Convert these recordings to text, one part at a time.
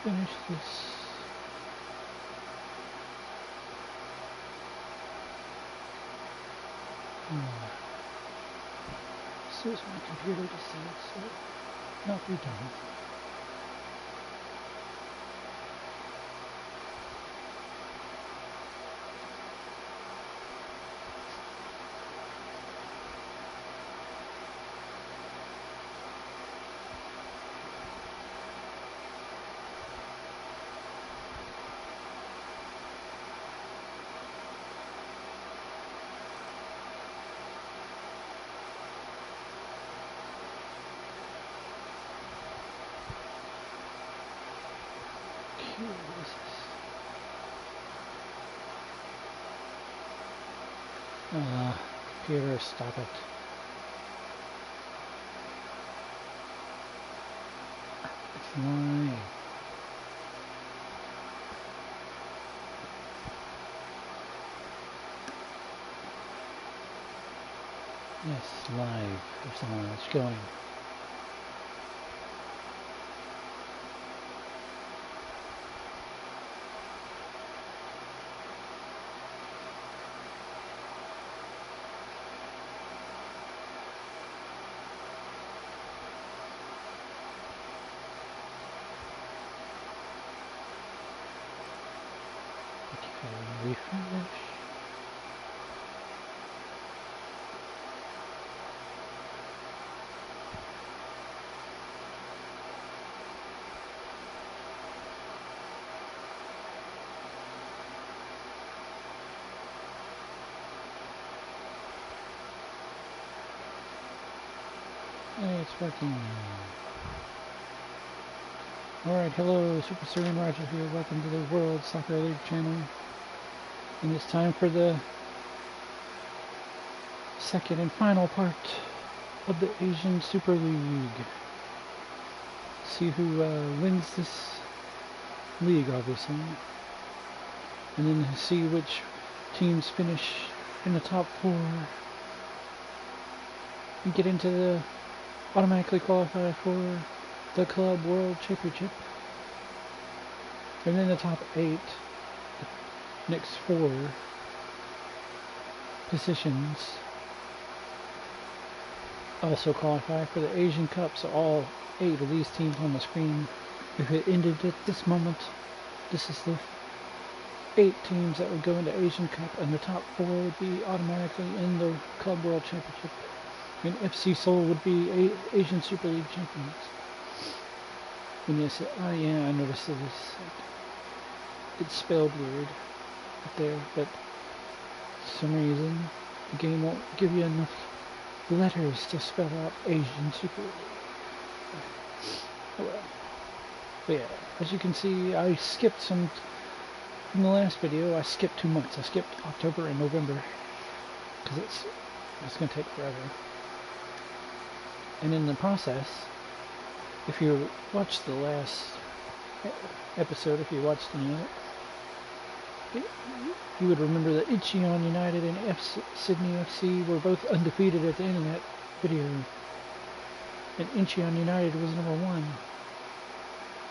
finish this. As soon as my computer decides to not be done. Computer, stop it. It's live. Yes, live. It's on. It's going. Refresh. Hey, it's working. Alright, hello, SuperSirianRigel here. Welcome to the World Soccer League channel. And it's time for the second and final part of the Asian Super League. See who wins this league, obviously. And then see which teams finish in the top 4. And get into the automatically qualify for the Club World Championship. And then the top 8. Next 4 positions also qualify for the Asian Cup, so all 8 of these teams on the screen, if it ended at this moment, this is the 8 teams that would go into Asian Cup, and the top 4 would be automatically in the Club World Championship, and FC Seoul would be Asian Super League champions. And yes, oh yeah, I noticed this. It's spelled weird there, but for some reason the game won't give you enough letters to spell out Asian Super League. Oh well. But yeah, as you can see, I skipped some in the last video. I skipped 2 months. I skipped October and November because it's gonna take forever. And in the process, if you watched the last episode, if you watched any of it, you would remember that Incheon United and Sydney FC were both undefeated at the end of that video. And Incheon United was number 1.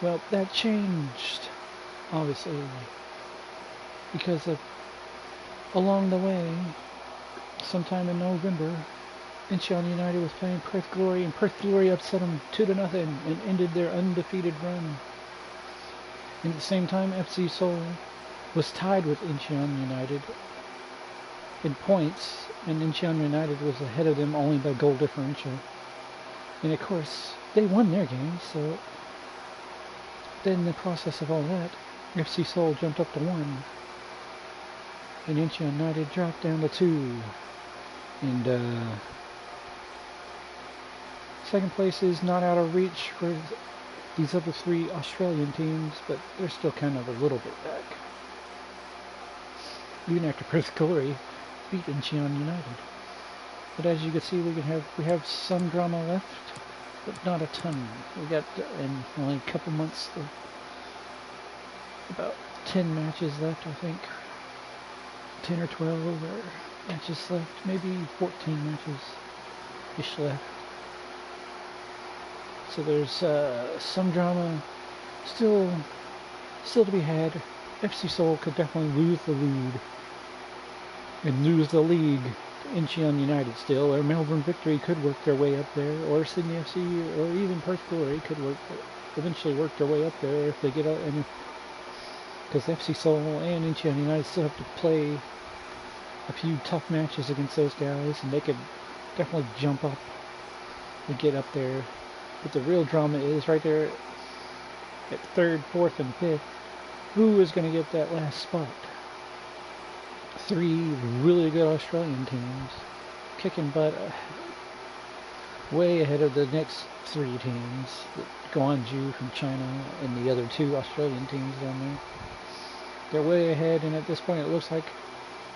Well, that changed, obviously, because along the way, sometime in November, Incheon United was playing Perth Glory, and Perth Glory upset them 2-0 and ended their undefeated run. And at the same time, FC Seoul was tied with Incheon United in points, and Incheon United was ahead of them only by goal differential. And of course, they won their game, so then in the process of all that, FC Seoul jumped up to 1, and Incheon United dropped down to 2. And second place is not out of reach for these other 3 Australian teams, but they're still kind of a little bit back. Even after Perth Glory beat Incheon United. But as you can see, we have some drama left, but not a ton. We got in only a couple months, about 10 matches left, I think. 10 or 12 matches left, maybe 14 matches-ish left. So there's some drama still to be had. FC Seoul could definitely lose the lead and lose the league to Incheon United still, or Melbourne Victory could work their way up there, or Sydney FC, or even Perth Glory could eventually work their way up there if they get up. And because FC Seoul and Incheon United still have to play a few tough matches against those guys, and they could definitely jump up and get up there. But the real drama is right there at 3rd, 4th, and 5th. Who is going to get that last spot? 3 really good Australian teams kicking butt way ahead of the next 3 teams. Guangzhou from China and the other 2 Australian teams down there. They're way ahead, and at this point it looks like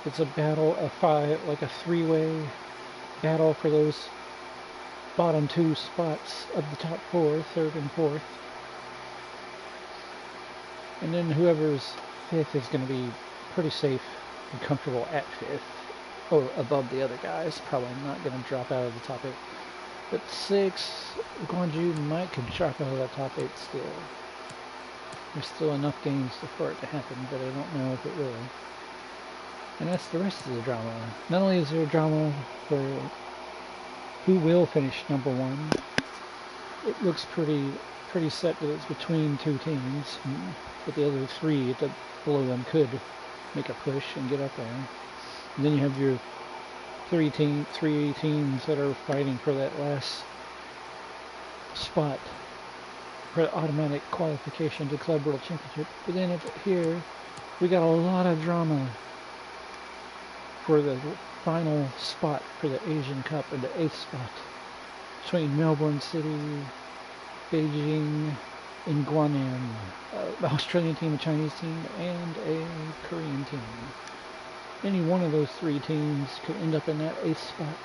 it's a battle of 5, like a 3-way battle for those bottom 2 spots of the top 4, 3rd and 4th. And then whoever's 5th is going to be pretty safe and comfortable at 5th, or above the other guys. Probably not going to drop out of the top 8. But 6, Guangzhou might could drop out of the top 8 still. There's still enough games for it to happen, but I don't know if it will. And that's the rest of the drama. Not only is there drama for who will finish number 1, it looks pretty set that it's between 2 teams, but the other 3 below them could make a push and get up there. And then you have your 3 teams that are fighting for that last spot for automatic qualification to Club World Championship. But then here we got a lot of drama for the final spot for the Asian Cup and the 8th spot between Melbourne City, Beijing, and Guangzhou, an Australian team, a Chinese team, and a Korean team. Any one of those 3 teams could end up in that 8th spot.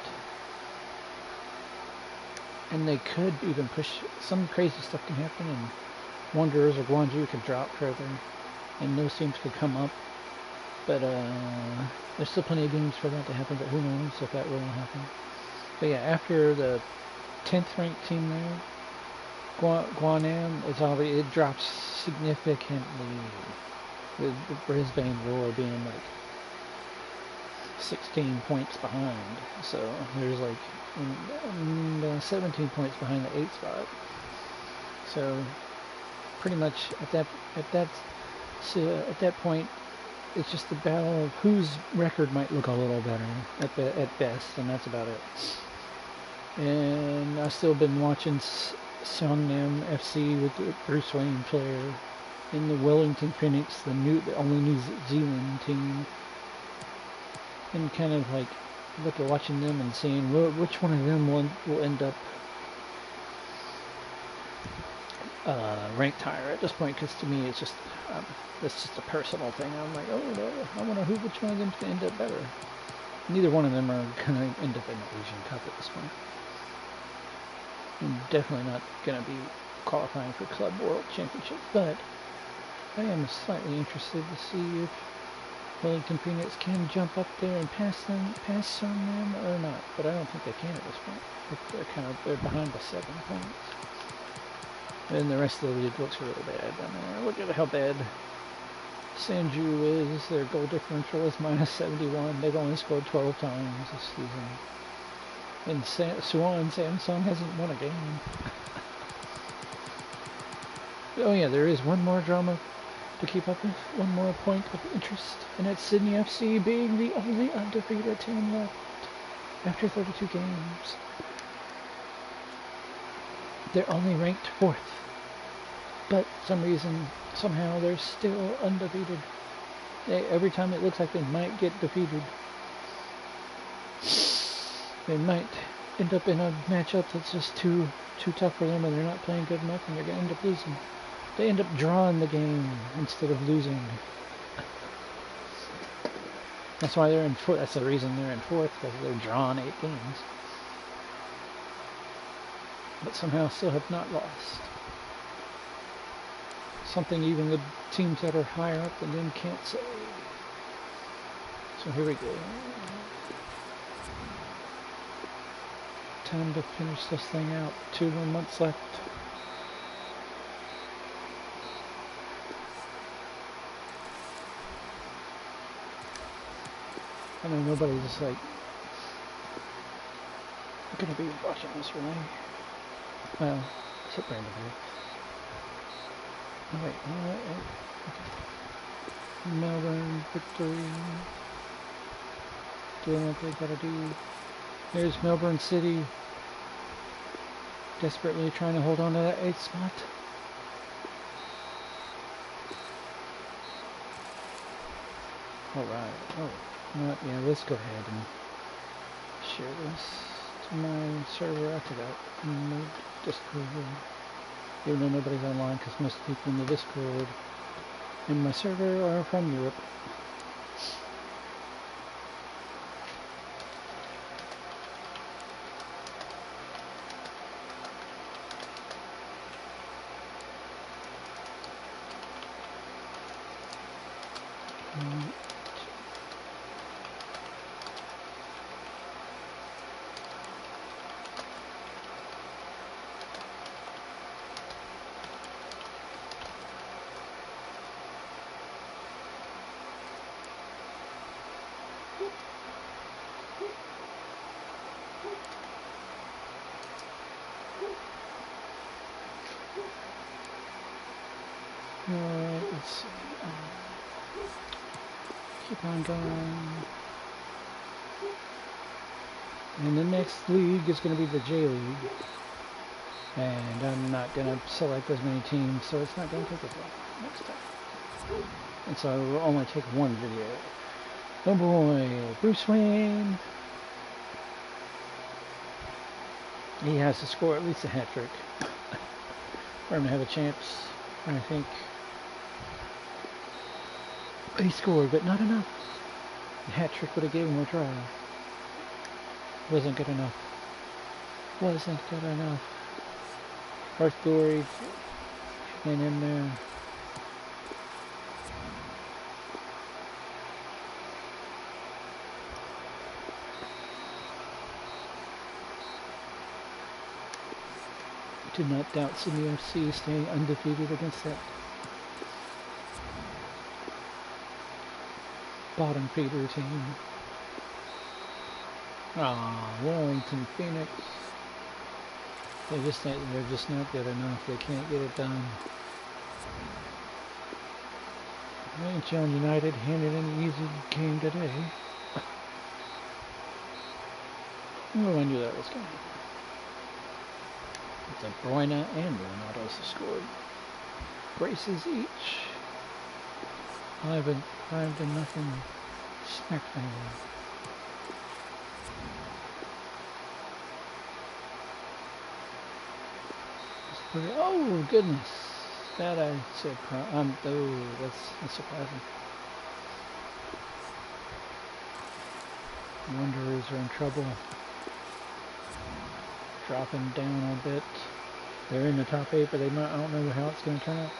And they could even push. Some crazy stuff can happen, and Wanderers or Guangzhou could drop further, and those teams could come up. But there's still plenty of games for that to happen, but who knows if that will happen. But yeah, after the 10th ranked team there, Guangzhou, it drops significantly, with Brisbane Roar being like 16 points behind. So there's like 17 points behind the 8th spot. So pretty much at that point, it's just the battle of whose record might look a little better at best, and that's about it. And I've still been watching Songnam FC with the Bruce Wayne player, in the Wellington Phoenix, the only New Zealand team, and kind of like look at watching them and seeing which one of them will end up ranked higher at this point. Because to me, it's just a personal thing. I'm like, oh, I wonder which one of them's gonna end up better. Neither one of them are gonna end up in the Asian Cup at this point. I'm definitely not gonna be qualifying for Club World Championship, but I am slightly interested to see if Wellington Phoenix can jump up there and pass them or not. But I don't think they can at this point. They're behind by 7 points. And the rest of the league looks really bad down there. Look at how bad Sanju is. Their goal differential is -71. They've only scored 12 times this season. And Suwon Samsung hasn't won a game. Oh yeah, there is one more drama to keep up with, one more point of interest, and that's Sydney FC being the only undefeated team left after 32 games. They're only ranked 4th, but somehow they're still undefeated. Every time it looks like they might get defeated, they might end up in a matchup that's just too tough for them, and they're not playing good enough, and they're going to end up losing. They end up drawing the game instead of losing. That's why they're in 4th. That's the reason they're in 4th, because they're drawn 8 games. But somehow still have not lost. Something even the teams that are higher up than them can't say. So here we go. Time to finish this thing out. 2 more months left. I know nobody's like gonna be watching this really. Well, except randomly. Oh wait, okay. Melbourne victory. Doing what they gotta do. There's Melbourne City. Desperately trying to hold on to that 8th spot. Alright, oh, yeah, let's go ahead and share this to my server. I forgot, in the Discord. Even though nobody's online, because most people in the Discord in my server are from Europe. Alright, let's see. Keep on going. And the next league is going to be the J League. And I'm not going to select as many teams, so it's not going to take as long next time. And so I will only take one video. Oh boy, Bruce Wayne. He has to score at least a hat trick for him to have a chance, I think. He scored, but not enough. The hat trick would have given him a try. Wasn't good enough. Wasn't good enough. Earth Glory ain't in there. Do not doubt Sydney FC staying undefeated against that bottom feeder team. Wellington Phoenix. They're just not good enough. They can't get it done. John United handed an easy game today. Oh, I knew that was going to happen. De Bruyne and Ronaldo scored. Braces each. 5-0. Smackdown. Oh goodness, that I said. Oh, that's surprising. Wanderers are in trouble. Dropping down a bit. They're in the top 8, but I don't know how it's going to turn out.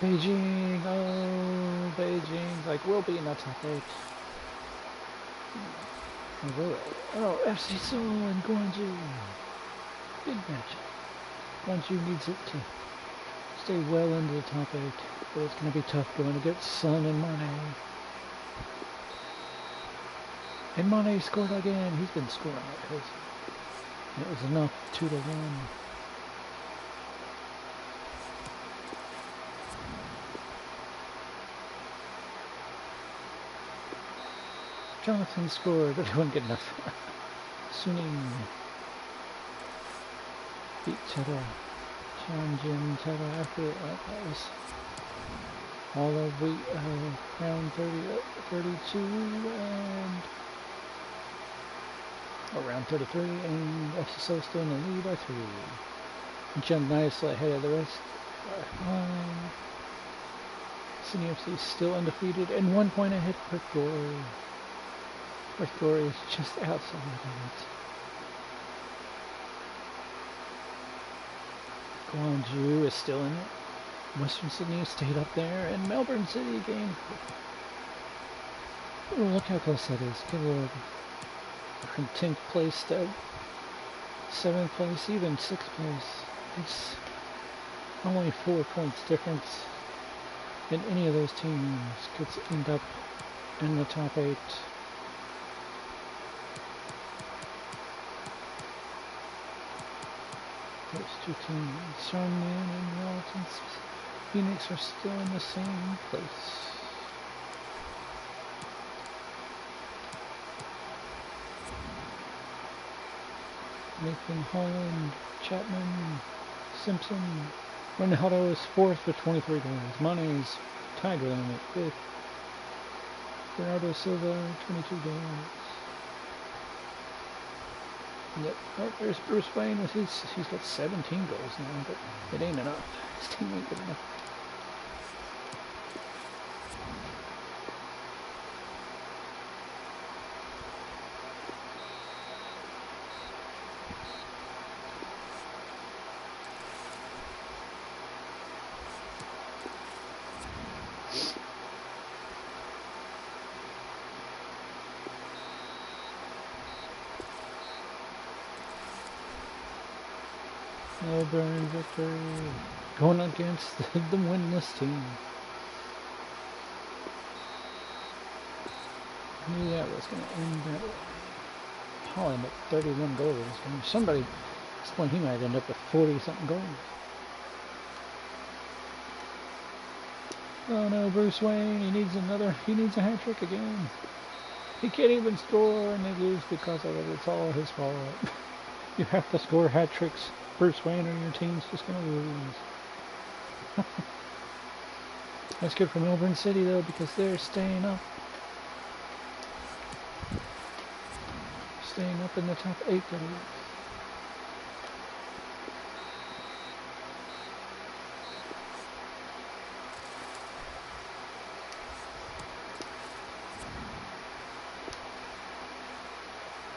Beijing, oh, Beijing, like we'll be in the top 8. Oh, FC Seoul and Gwangju. Big match. Gwangju needs it to stay well into the top 8, but it's going to be tough going against Son and Mane. And Mane scored again. He's been scoring like crazy. It was enough, 2-1. Jonathan scored, but it wasn't good enough. Suning beat Teta. Tianjin Teta after that was all of the round 32 and around 33, and FC Seoul still in the lead by 3. Jumped nicely ahead of the rest. Sydney FC still undefeated and 1 point ahead of Perth Glory. Perth Glory is just outside of it. Gwangju is still in it. Western Sydney stayed up there, and Melbourne City gained. Oh, look how close that is. Good lord. From 10th place to 7th place, even 6th place. It's only 4 points difference. And any of those teams could end up in the top 8. Those two teams, Songman and Walton Phoenix, are still in the same place. Nathan Holland, Chapman, Simpson. Ronaldo is fourth with 23 goals. Money's tied with him at fifth. Bernardo Silva, 22 goals. Yep, oh, there's Bruce Wayne with he's got 17 goals now, but it ain't enough. His team ain't good enough. Melbourne victory, going against the winless team. I knew that was going to end that way. Holland at 31 goals. Somebody, at this point, he might end up with 40-something goals. Oh no, Bruce Wayne, he needs a hat trick again. He can't even score and they lose because of it. It's all his fault. You have to score hat tricks, Bruce Wayne, or your team's just going to lose. That's good for Melbourne City, though, because they're staying up. Staying up in the top 8, that is.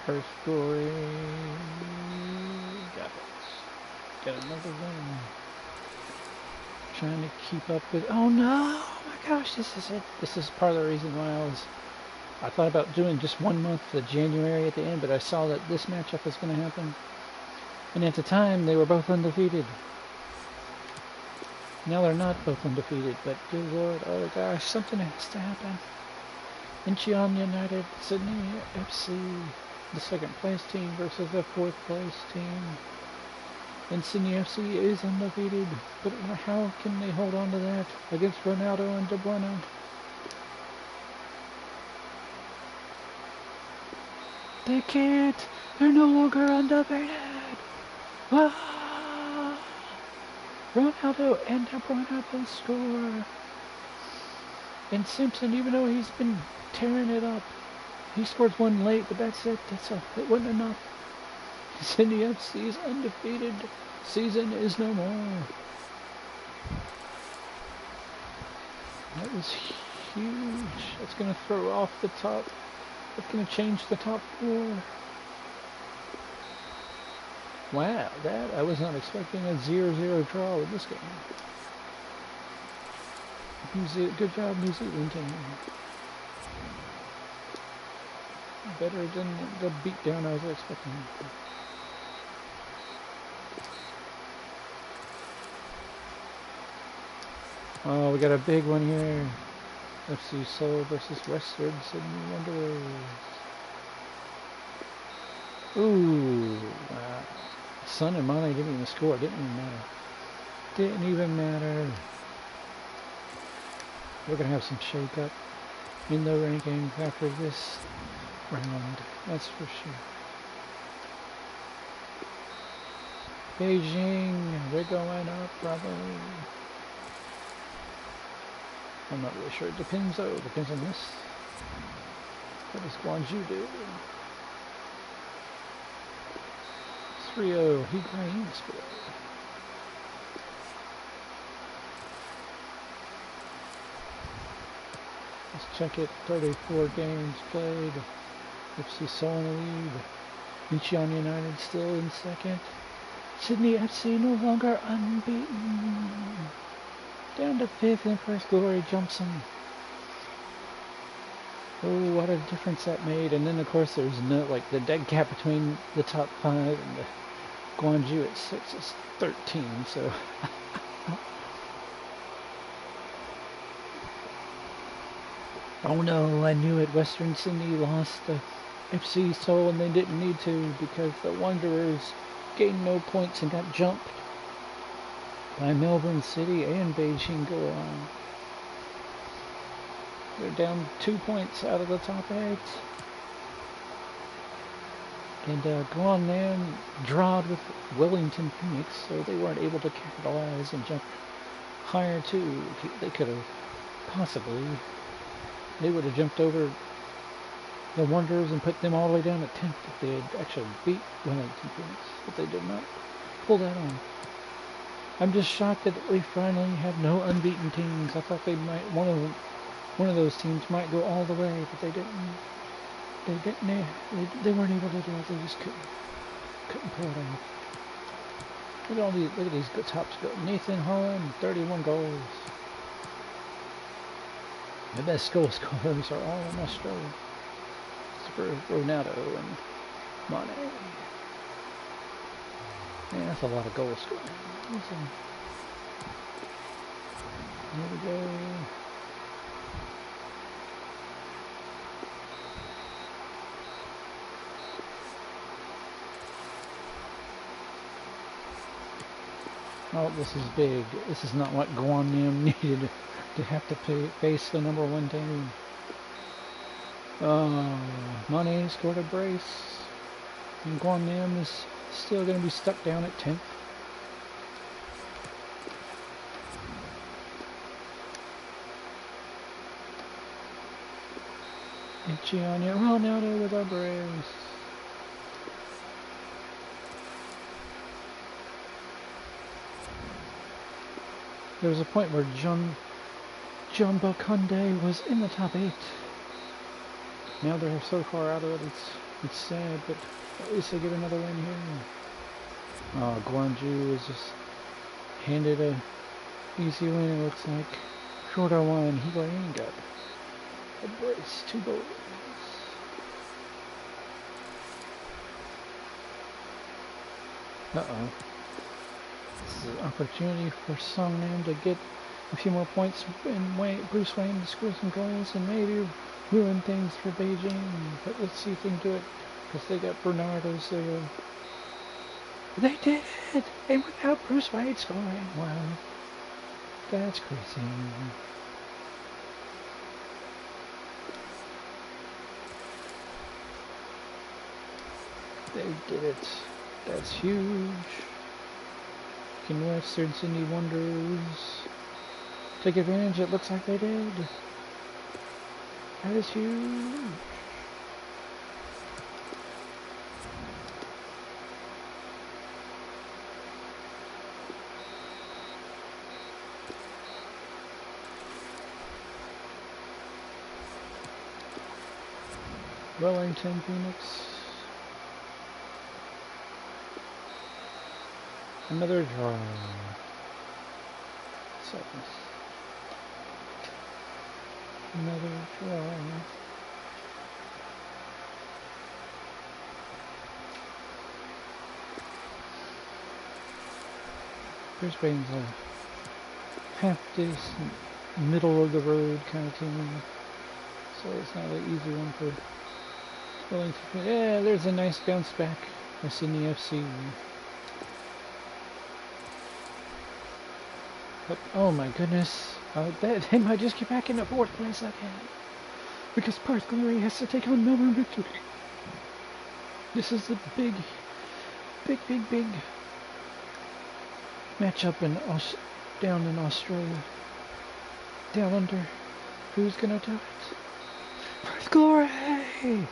First story. Got it. Got another win. Trying to keep up with. Oh no! Oh my gosh! This is it. This is part of the reason why I thought about doing just 1 month of January at the end, but I saw that this matchup was going to happen, and at the time they were both undefeated. Now they're not both undefeated, but good lord! Oh gosh! Something has to happen. Incheon United, Sydney FC. The second place team versus the fourth place team. And Sydney FC is undefeated, but how can they hold on to that against Ronaldo and De Bruyne? They can't. They're no longer undefeated. Ah! Ronaldo and De Bruyne both score. And Simpson, even though he's been tearing it up, he scored one late, but that's it. It wasn't enough. Sydney FC's undefeated season is no more. That was huge. That's going to throw off the top. It's going to change the top 4. Wow, that I was not expecting a 0-0 draw with this game. Good job, New Zealand team. Better than the beatdown I was expecting. Oh, we got a big one here. FC Seoul versus Western Sydney Wanderers. Ooh, wow. Son and Mane didn't even score. Didn't even matter. We're going to have some shake-up in the rankings after this round, that's for sure. Beijing, we're going up probably. I'm not really sure. It depends though. It depends on this. What does Guangzhou do? 3-0. Higuain scored. Let's check it. 34 games played. FC Seoul in the lead. Incheon United still in second. Sydney FC no longer unbeaten. Down to 5th, and First Glory jumps them. Oh, what a difference that made. And then, of course, there's no, like, the dead gap between the top 5 and the Guangzhou at 6 is 13, so... Oh no, I knew it. Western Sydney lost to FC Seoul, and they didn't need to because the Wanderers gained no points and got jumped by Melbourne City and Beijing Guoan. They're down 2 points out of the top 8. And Guangnan drawed with Wellington Phoenix, so they weren't able to capitalize and jump higher too. They could have possibly. They would have jumped over the Wanderers and put them all the way down at 10th if they had actually beat Wellington Phoenix, but they did not pull that on. I'm just shocked that we finally have no unbeaten teams. I thought they might one of those teams might go all the way, but they didn't. They weren't able to do it. They just couldn't pull it off. Look at these good tops go. Nathan Holland, 31 goals. The best goal scorers are all in Australia. For Ronaldo and Mane. Man, that's a lot of goals scoring. There we go. Oh, this is big. This is not what Guangnan needed to have to face the #1 team. Mane scored a brace. And Guangnan is still going to be stuck down at 10th. And Gianni Ronaldo with a brace. There was a point where John Bakunde was in the top 8. Now they're so far out of it, it's sad, but at least they get another win here. Guangzhou was just handed a easy win, it looks like. Shorter one, Higuain got a brace, 2 goals. Uh-oh. This is an opportunity for Songnam to get a few more points, and Bruce Wayne to score some goals and maybe ruin things for Beijing. But let's see if they can do it, because they got Bernardo Silva. They did it! And without Bruce Wayne scoring. Wow. That's crazy. They did it. That's huge. Can Western Sydney Wanderers take advantage? It looks like they did. That is huge. Wellington Phoenix. Another draw. So, another draw. Brisbane's a half decent, middle of the road kind of team, so it's not an easy one for Wellington. Yeah, there's a nice bounce back for Sydney FC. But, oh my goodness, they might just get back into 4th place again. Because Perth Glory has to take on Melbourne Victory. This is the big matchup down in Australia. Down under. Who's gonna do it? Perth Glory!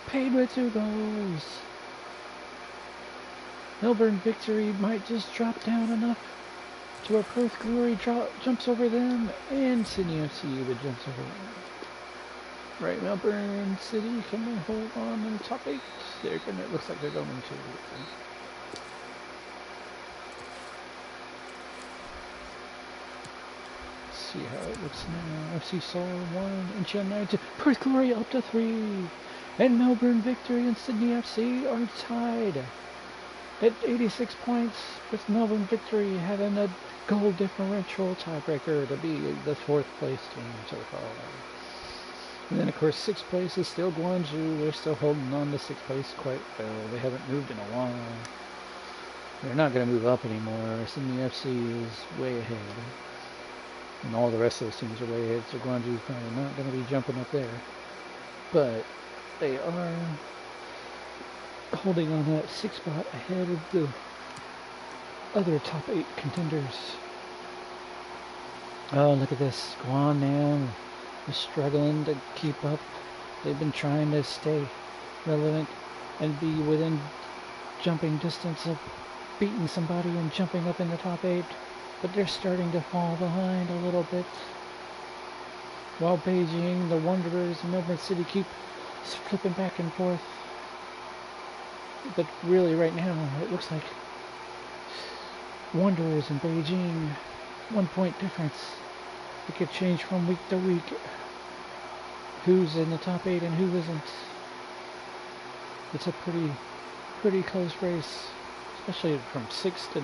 Paid with 2 goals. Melbourne Victory might just drop down enough to where Perth Glory jumps over them, and Sydney FC would jumps over them. Right, Melbourne City, can they hold on in the top 8? They're gonna. It looks like they're going to. Let's see how it looks now. FC Seoul 1, Incheon 9 2. Perth Glory up to 3, and Melbourne Victory and Sydney FC are tied at 86 points, with Melbourne Victory having a goal differential tiebreaker to be the 4th place team so far. And then, of course, 6th place is still Guangzhou. They're still holding on to 6th place quite well. They haven't moved in a while. They're not going to move up anymore. Sydney FC is way ahead. And all the rest of those teams are way ahead, so Guangzhou's probably not going to be jumping up there. But they are holding on that 6th spot ahead of the other top 8 contenders. Oh, look at this. Guangnan is struggling to keep up. They've been trying to stay relevant and be within jumping distance of beating somebody and jumping up in the top 8, but they're starting to fall behind a little bit. While Beijing, the Wanderers, and Melbourne City keep flipping back and forth. But really, right now, it looks like Wanderers and Beijing, 1 point difference. It could change from week to week. Who's in the top 8 and who isn't. It's a pretty close race, especially from 6th to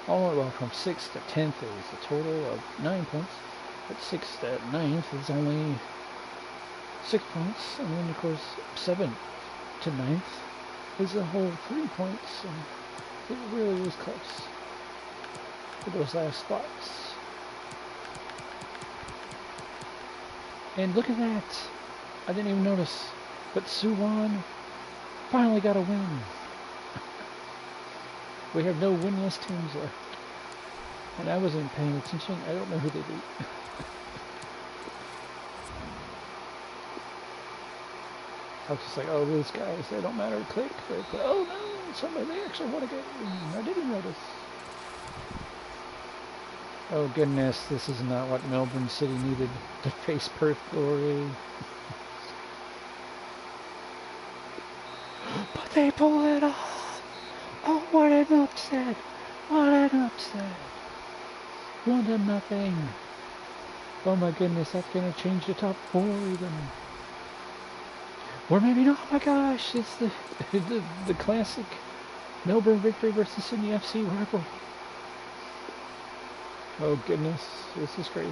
from 6th to 10th is a total of 9 points. But 6th to 9th is only 6 points, and then of course 7th to 9th is a whole 3 points. And it really was close for those last spots. And look at that! I didn't even notice, but Suwon finally got a win. We have no winless teams left. And I wasn't paying attention. I don't know who they beat. I was just like, oh, those guys, they don't matter. Click. Oh no, somebody, they actually won a game. I didn't notice. Oh goodness, this is not what Melbourne City needed to face Perth Glory. But they pull it off. Oh, what an upset. What an upset. 1-0. Oh my goodness, that's going to change the top 4 even. Or maybe not. Oh my gosh, it's the classic Melbourne victory versus Sydney FC rival. Oh goodness, this is crazy.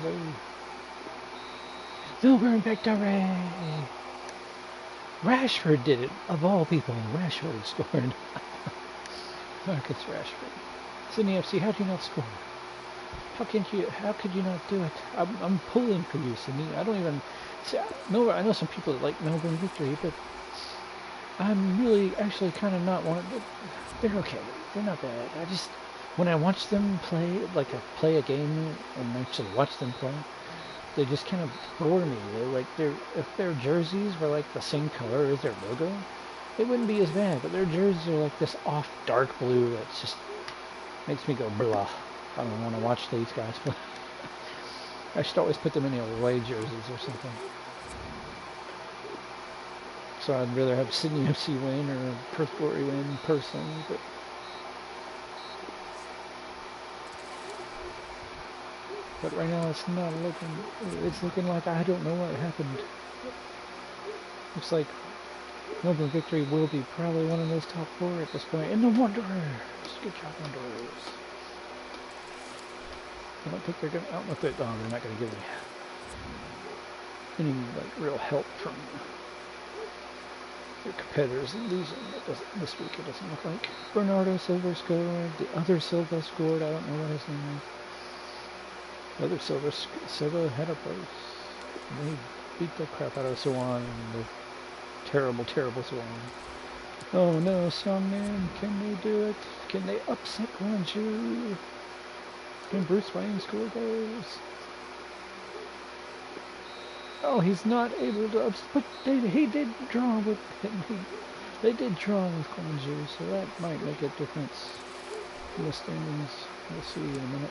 Melbourne victory! Rashford did it, of all people. Rashford scored. Marcus Rashford. Sydney FC, how do you not score? How could you not do it? I'm pulling for you, Sydney. I don't even see. Melbourne, I know some people that like Melbourne victory, but I'm really actually kind of not one. They're okay. They're not bad. I just, when I watch them play, like I play a game and actually watch them play, they just kind of bore me. If their jerseys were like the same color as their logo, it wouldn't be as bad. But their jerseys are like this off dark blue. It just makes me go blah. I don't want to watch these guys play. I should always put them in the away jerseys or something. So I'd rather have Sydney FC win or Perth Glory win personally, but right now it's not looking. It's looking like I don't know what happened. Looks like Melbourne victory will be probably one of those top 4 at this point. And the Wanderers, good job, Wanderers. I don't think they're gonna. I don't know if they're not gonna give any like real help from their competitors in losing. This week it doesn't look like. Bernardo Silva scored. The other Silva scored. I don't know what his name is. The other Silva had a brace. And they beat the crap out of Suwon. The terrible Suwon. Oh no, Songman, can they do it? Can they upset Guangzhou? Can Bruce Wayne score goals? Oh, he's not able to upset, but he did draw with they did draw with Guangzhou, so that might make a difference in the standings. We'll see in a minute.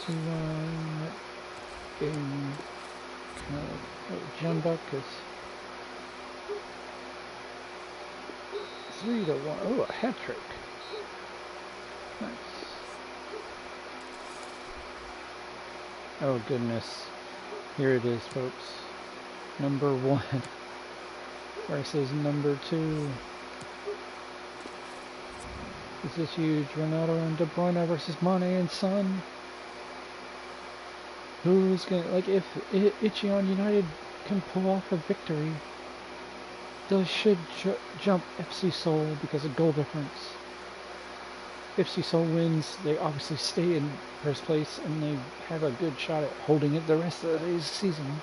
So that game kind of Jumbuck is 3-1. Oh, a hat trick. Nice. Oh goodness. Here it is, folks. Number 1 versus number 2. This is huge. Ronaldo and De Bruyne versus Mane and Son. Who's gonna, like, if Ichion United can pull off a victory, they should jump FC Seoul because of goal difference. If FC Seoul wins, they obviously stay in first place and they have a good shot at holding it the rest of the season.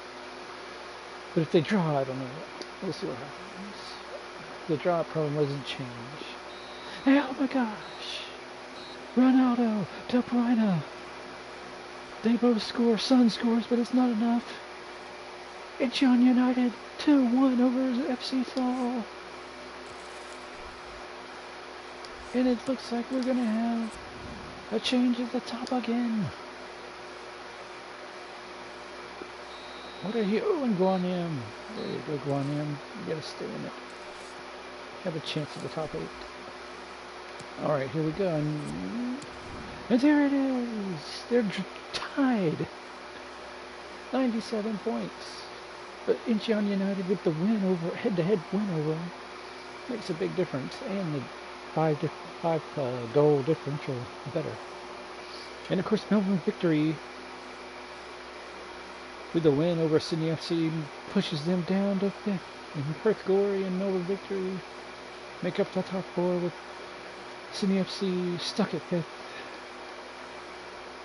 But if they draw, I don't know. We'll see what happens. The draw probably doesn't change. Hey, oh my gosh! Ronaldo, De Bruyne. They both score. Son scores, but it's not enough. Incheon United 2-1 over FC Seoul. And it looks like we're going to have a change at the top again. What are you? Oh, and Guanyam. There you go, Guanyam. You got to stay in it. Have a chance at the top 8. Alright, here we go. And there it is. They're tied. 97 points. But Incheon United with the win over, head-to-head win over them, makes a big difference. And the 5 goal differential better. And of course, Melbourne victory with the win over Sydney FC pushes them down to 5th. And Perth Glory and Melbourne victory make up the top 4 with Sydney FC stuck at 5th.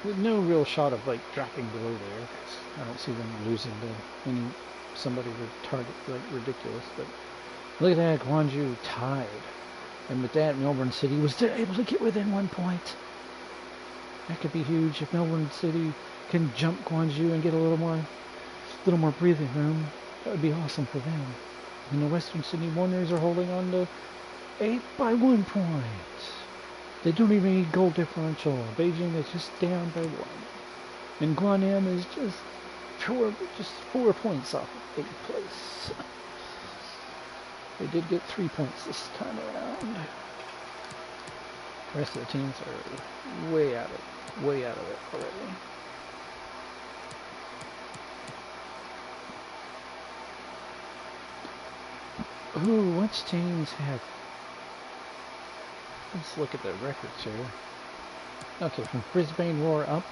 With no real shot of like dropping below there. I don't see them losing to any somebody retarded, like ridiculous. But look at that, Gwangju tied. And with that, Melbourne City was able to get within 1 point. That could be huge if Melbourne City can jump Gwangju and get a little more breathing room. That would be awesome for them. And the Western Sydney Warriors are holding on to 8 by 1 point. They don't even need goal differential. Beijing is just down by 1. And Guanam is just 4 points off of 8th place. They did get 3 points this time around. The rest of the teams are way out of it already. Ooh, which teams have... Let's look at the records here. Okay, from Brisbane Roar up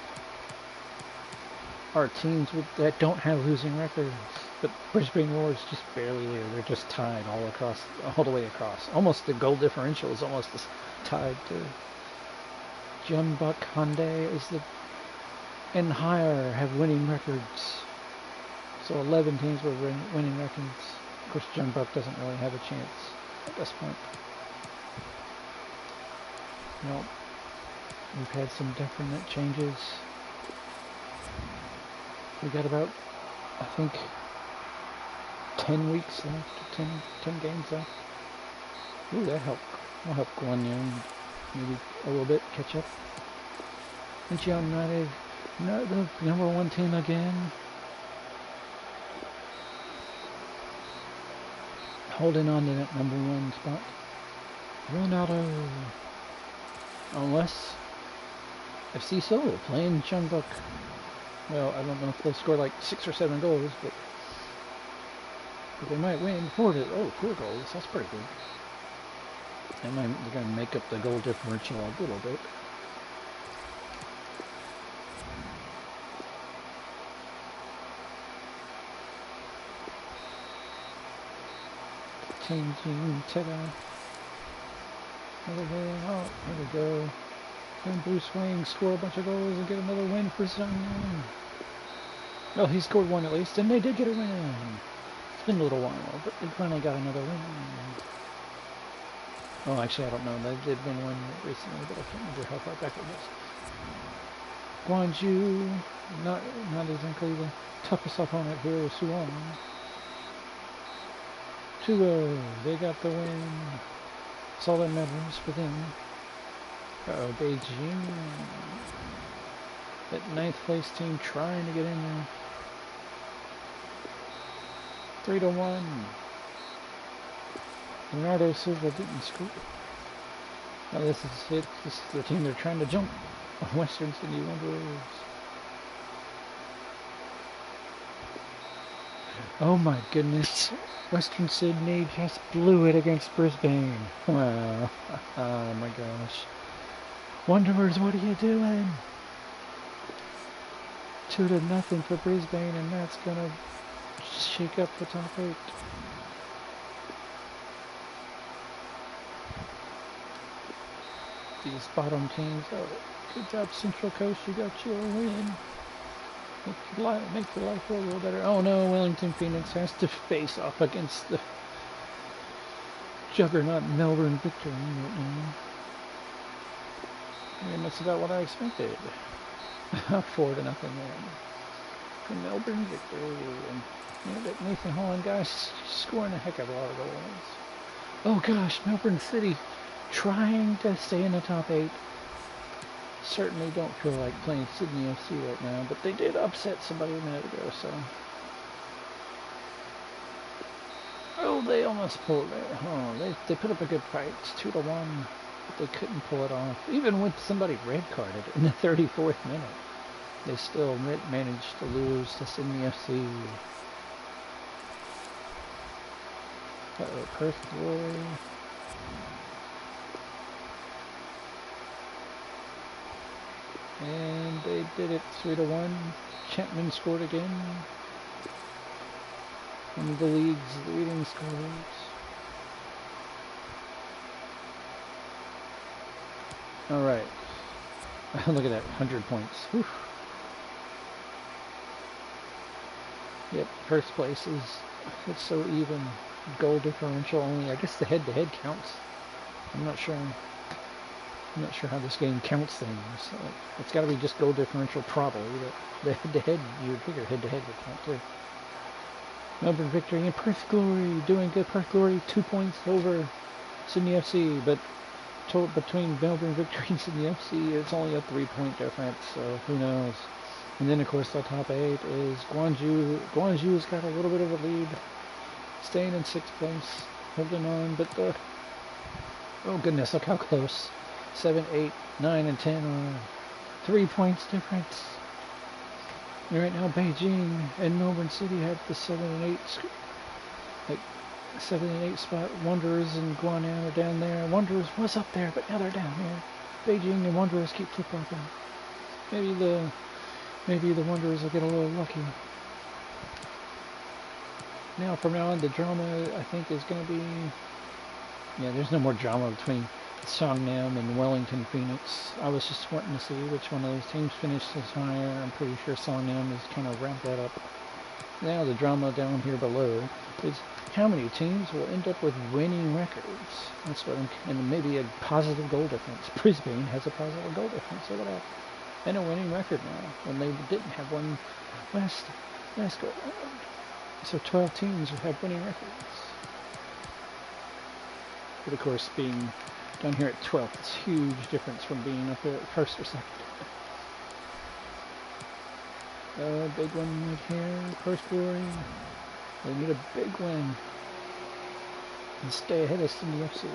are teams that don't have losing records. But Brisbane Roar is just barely there. They're just tied all the way across. Almost the goal differential is almost tied to Jeonbuk Hyundai and higher have winning records. So 11 teams were winning records. Of course, Jeonbuk doesn't really have a chance at this point. Nope. We've had some definite changes. We got about, I think, 10 weeks left, 10 games left. Ooh, that helped. Will help Guanyin maybe a little bit catch up. Incheon United, the number 1 team again. Holding on to that number 1 spot. Ronaldo. Unless FC Seoul playing Jeonbuk. Well, I don't know if they'll score like 6 or 7 goals, but they might win 4 goals. That's pretty good. They're going to make up the goal differential a little bit. Changing Teta. Over there. Oh, there we go. Can Bruce Wayne score a bunch of goals and get another win for Zhang? Well, he scored 1 at least, and they did get a win. It's been a little while, but they finally got another win. Oh, actually, I don't know. They did win 1 recently, but I can't remember how far back it was. Gwangju, not exactly the toughest opponent here with Suwon. 2-0, they got the win. That's all that matters for them. Uh-oh, Beijing. That 9th place team trying to get in there. 3-1. Bernardo Silva didn't score. Now this is it. This is the team they're trying to jump. Western Sydney Wanderers. Oh my goodness. Western Sydney just blew it against Brisbane. Wow. Oh my gosh. Wanderers, what are you doing? 2-0 for Brisbane, and that's gonna shake up the top 8. These bottom teams. Oh, good job, Central Coast. You got your win. Make your life a little better. Oh no, Wellington Phoenix has to face off against the juggernaut Melbourne Victory right now. And that's about what I expected. 4-0 there. For Melbourne Victory. And you know, that Nathan Holland guy's scoring a heck of a lot of goals. Oh gosh, Melbourne City trying to stay in the top 8. Certainly don't feel like playing Sydney FC right now, but they did upset somebody a minute ago, so. Oh, they almost pulled it. Oh, they put up a good fight. It's 2-1, but they couldn't pull it off. Even with somebody red carded in the 34th minute, they still managed to lose to Sydney FC. Uh-oh, Perth Glory. And they did it 3-1. Chapman scored again. One of the league's leading scorers. Alright. Look at that, 100 points. Whew. Yep, first place is, it's so even. Goal differential only. I guess the head-to-head counts. I'm not sure how this game counts things. It's got to be just goal differential probably, but the head-to-head, you would figure head-to-head would count too. Melbourne Victory and Perth Glory doing good. Perth Glory 2 points over Sydney FC, but between Melbourne Victory and Sydney FC, it's only a 3-point difference, so who knows. And then of course the top 8 is Guangzhou. Guangzhou's got a little bit of a lead, staying in 6th place, holding on, but oh goodness, look how close. 7, 8, 9, and 10 are 3 points difference. And right now Beijing and Melbourne City have the 7 and 8 spot. Wanderers and Guangnan are down there. Wanderers was up there, but now they're down here. Beijing and Wanderers keep flip-flopping. Maybe the Wanderers will get a little lucky. Now from now on, the drama I think is going to be, yeah, there's no more drama between Songnam and Wellington Phoenix. I was just wanting to see which one of those teams finishes higher. I'm pretty sure Songnam has kind of wrapped that up. Now the drama down here below is how many teams will end up with winning records. That's what and maybe a positive goal difference. Brisbane has a positive goal difference. Look at that. And a winning record now when they didn't have one last go round. So 12 teams will have winning records. But of course, being down here at 12th, it's a huge difference from being up there at 1st or 2nd. Big one right here, Perth Glory. They need a big win and stay ahead of Sydney FC.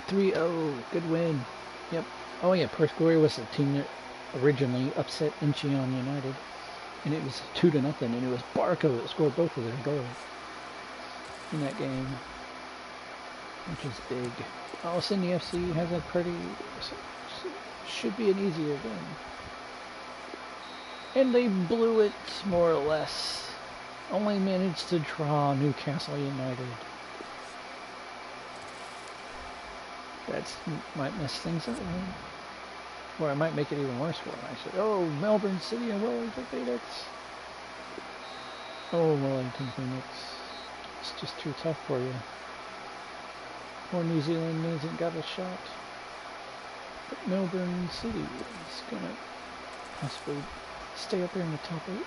3-0, good win. Yep. Oh yeah, Perth Glory was the team that originally upset Incheon United, and it was 2-0, and it was Barco that scored both of their goals in that game, which is big. Oh, Sydney FC has a pretty, should be an easier win. And they blew it, more or less. Only managed to draw Newcastle United. That might mess things up, right? Or I might make it even worse for them, actually. Oh, Melbourne City and Wellington Phoenix. Oh, Wellington Phoenix. It's just too tough for you. Or New Zealand hasn't got a shot. But Melbourne City is going to possibly stay up there in the top 8.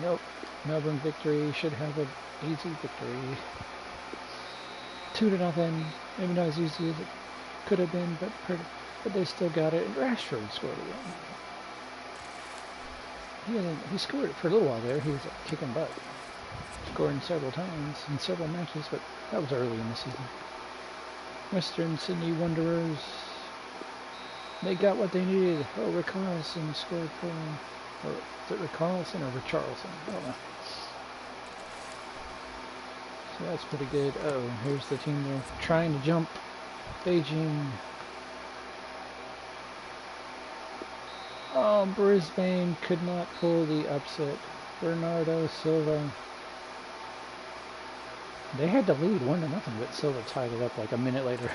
Nope. Melbourne Victory should have an easy victory. 2-0. Maybe not as easy as it could have been, but they still got it. And Rashford scored again. He scored for a little while there. He was kicking butt, scoring several times in several matches, but that was early in the season. Western Sydney Wanderers They got what they needed. Oh, Richarlison scored for them. Or is it Richarlison or Richarlison? I don't know. So that's pretty good. Oh, here's the team they're trying to jump. Beijing. Oh, Brisbane could not pull the upset. Bernardo Silva. They had to lead 1-0, but Silva tied it up like a minute later.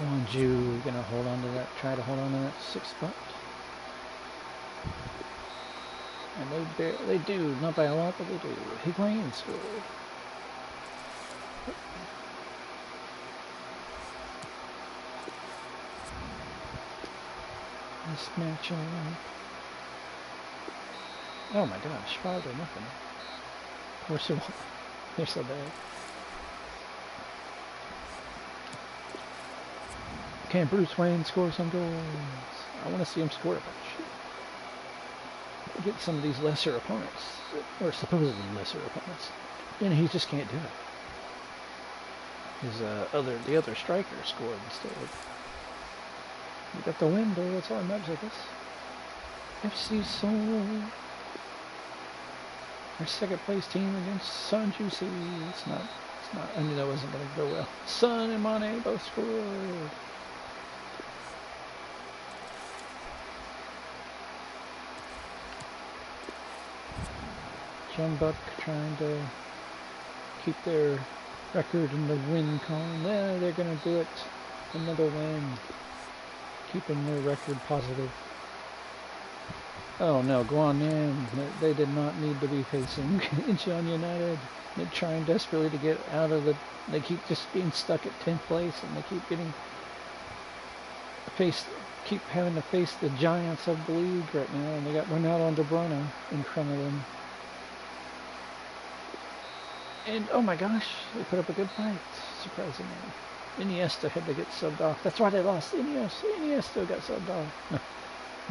Wonju gonna hold on to that, try to hold on to that 6th spot. And they do, not by a lot, but they do. Higuain scored. This match on. Oh my gosh, 5-0. Portugal. They're so bad. Can Bruce Wayne score some goals? I want to see him score a bunch. Get some of these lesser opponents, or supposedly lesser opponents, and he just can't do it. His the other striker scored instead. We got the win though. That's all that matters, I guess. FC Seoul. Our 2nd place team against Sanjusi. It's not. I knew that wasn't going to go well. Son and Mane both scored. Jeonbuk trying to keep their record in the win column. Yeah, they're going to do it. Another win. Keeping their record positive. Oh no, Guanyan. They did not need to be facing Incheon United. They're trying desperately to get out of the... They keep just being stuck at 10th place, and they keep getting... keep having to face the giants of the league right now, and they got Ronaldo and De Bruyne in front of them. And oh my gosh, they put up a good fight, surprisingly. Iniesta had to get subbed off. That's why they lost. Iniesta got subbed off.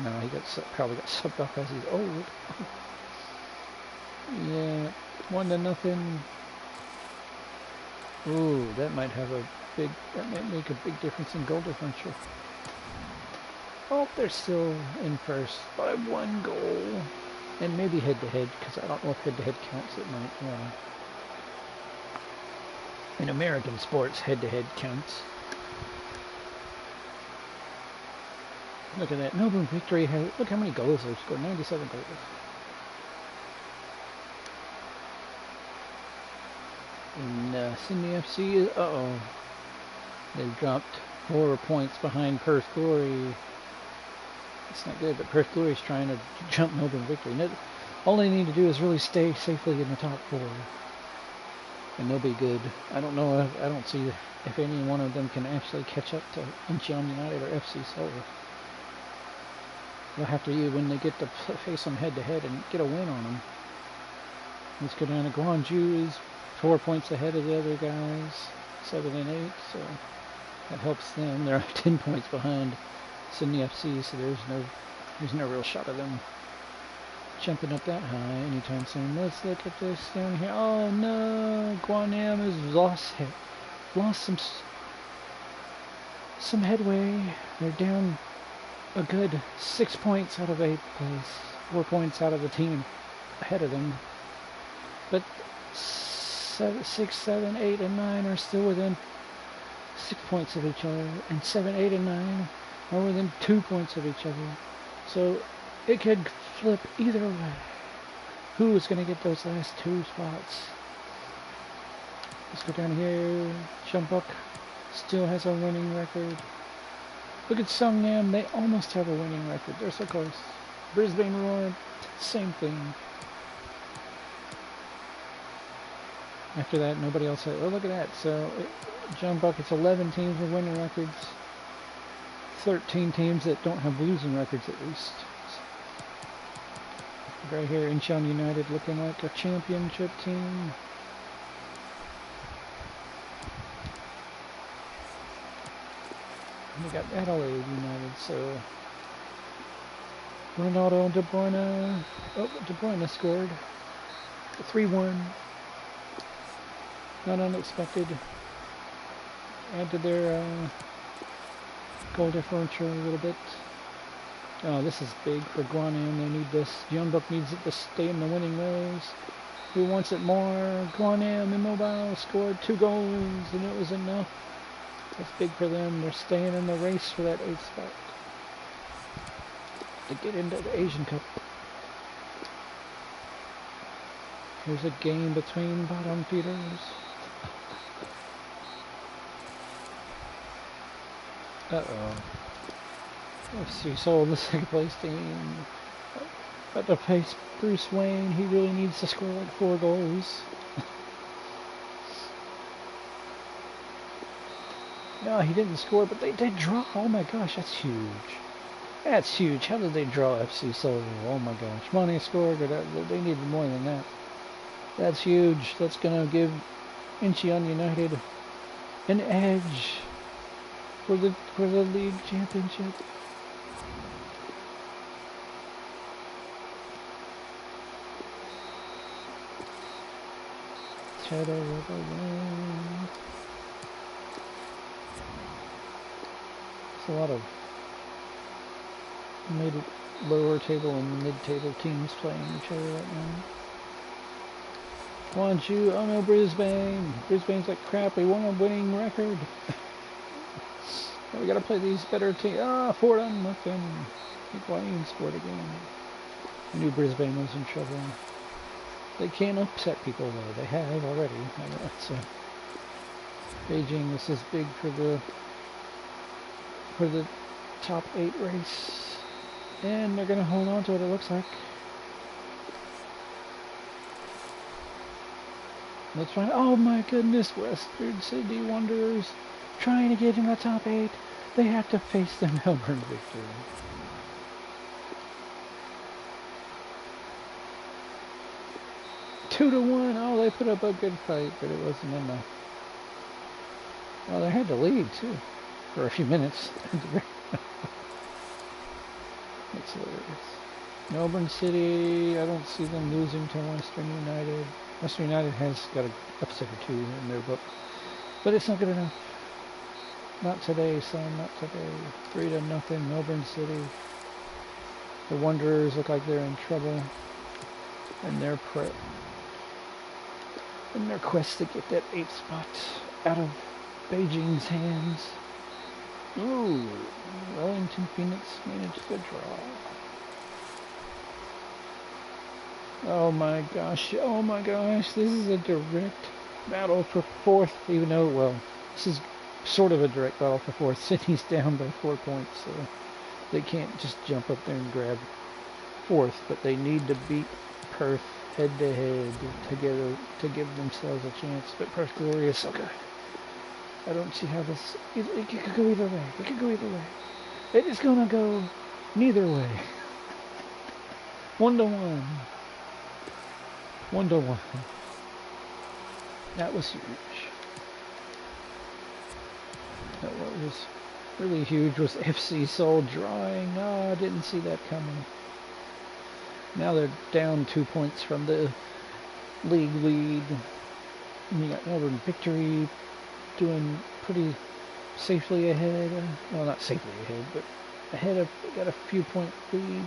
No, he probably got subbed off as he's old. Yeah, 1-0. Ooh, that might make a big difference in goal differential. Oh, they're still in first by 1 goal. And maybe head-to-head, because I don't know if head-to-head counts. It might, yeah. In American sports, head-to-head counts. Look at that. Melbourne Victory. Look how many goals they've scored. 97 goals. And Sydney FC, uh-oh. They've dropped 4 points behind Perth Glory. It's not good, but Perth Glory is trying to jump Melbourne Victory. All they need to do is really stay safely in the top 4. And they'll be good. I don't know. I don't see if any one of them can actually catch up to Incheon United or FC Seoul. They'll have to when they get to face them head-to-head and get a win on them. Let's go down to Gwangju is 4 points ahead of the other guys, 7 and 8. So that helps them. They're 10 points behind Sydney FC. So there's no real shot of them jumping up that high anytime soon. Let's look at this down here. Oh no, Guanyan has lost some headway. They're down a good 6 points out of 8th place, 4 points out of the team ahead of them. But 6, 7, 8, and 9 are still within 6 points of each other, and 7, 8, and 9 are within 2 points of each other. So it could flip either way. Who is going to get those last 2 spots? Let's go down here. Jeonbuk still has a winning record. Look at Songnam. They almost have a winning record. They're so close. Brisbane Roar, same thing. After that, nobody else had... Oh, look at that. So, Jeonbuk, it's 11 teams with winning records. 13 teams that don't have losing records, at least. Right here, Incheon United looking like a championship team. We got Adelaide United, so Ronaldo and De Bruyne. Oh, De Bruyne scored 3-1. Not unexpected. add to their goal differential a little bit. Oh, this is big for Guanam. They need this. Jeonbuk needs it to stay in the winning ways. Who wants it more? Guanam Immobile scored 2 goals, and it was enough. That's big for them. They're staying in the race for that 8th spot to get into the Asian Cup. Here's a game between bottom feeders. Uh-oh. FC Seoul, the 2nd place team. About to face Bruce Wayne. He really needs to score like 4 goals. No, he didn't score, but they did draw. Oh my gosh, that's huge. That's huge. How did they draw FC Seoul? Oh my gosh. Money scored, or they needed more than that. That's huge. That's going to give Incheon United an edge for the league championship. Shadow of the Wind. It's a lot of lower table and mid-table teams playing each other right now. Gwangju, oh no, Brisbane. Brisbane's like crap. We won a winning record. We gotta play these better teams. 4-0. Higuain scored again. I knew Brisbane was in trouble. They can't upset people though. They have already. So Beijing, this is big for the top 8 race, and they're gonna hold on to it. It looks like. Let's try. Oh my goodness, Western Sydney Wanderers trying to get in the top 8. They have to face the Melbourne Victory. Two to 1. Oh, they put up a good fight, but it wasn't enough. Well, they had to lead too for a few minutes. It's hilarious. Melbourne City, I don't see them losing to Western United. Western United has got an upset or 2 in their book, but it's not good enough. Not today, son, not today. 3-0, Melbourne City. The Wanderers look like they're in trouble in their quest to get that 8th spot out of Beijing's hands. Ooh, Wellington Phoenix managed to draw. Oh my gosh, this is a direct battle for 4th, even though, well, this is sort of a direct battle for 4th. Sydney's down by 4 points, so they can't just jump up there and grab 4th, but they need to beat Perth head-to-head to give themselves a chance. But Perth Glory is so good. I don't see how this... It could go either way. It could go either way. It is going to go neither way. 1-1. 1-1. That was huge. What was really huge was FC Seoul drawing. Oh, I didn't see that coming. Now they're down 2 points from the league lead. And you got Melbourne Victory doing pretty safely ahead. Well, not safely ahead, but ahead of, got a few point lead.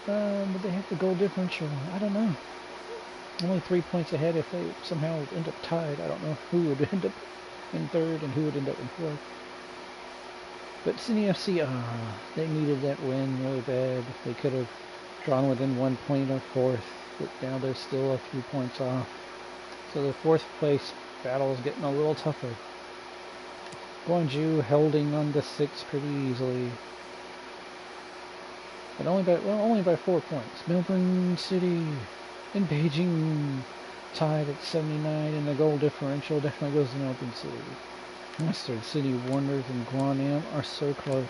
But they have the goal differential. I don't know. Only 3 points ahead. If they somehow end up tied, I don't know who would end up in 3rd and who would end up in 4th. But Sydney FC, they needed that win really bad. They could have drawn within 1 point of 4th, but now they're still a few points off. So the 4th place battle is getting a little tougher. Gwangju holding on to 6th pretty easily. But only by 4 points. Melbourne City and Beijing tied at 79, and the goal differential definitely goes to Melbourne City. Western City Wanderers and Guanam are so close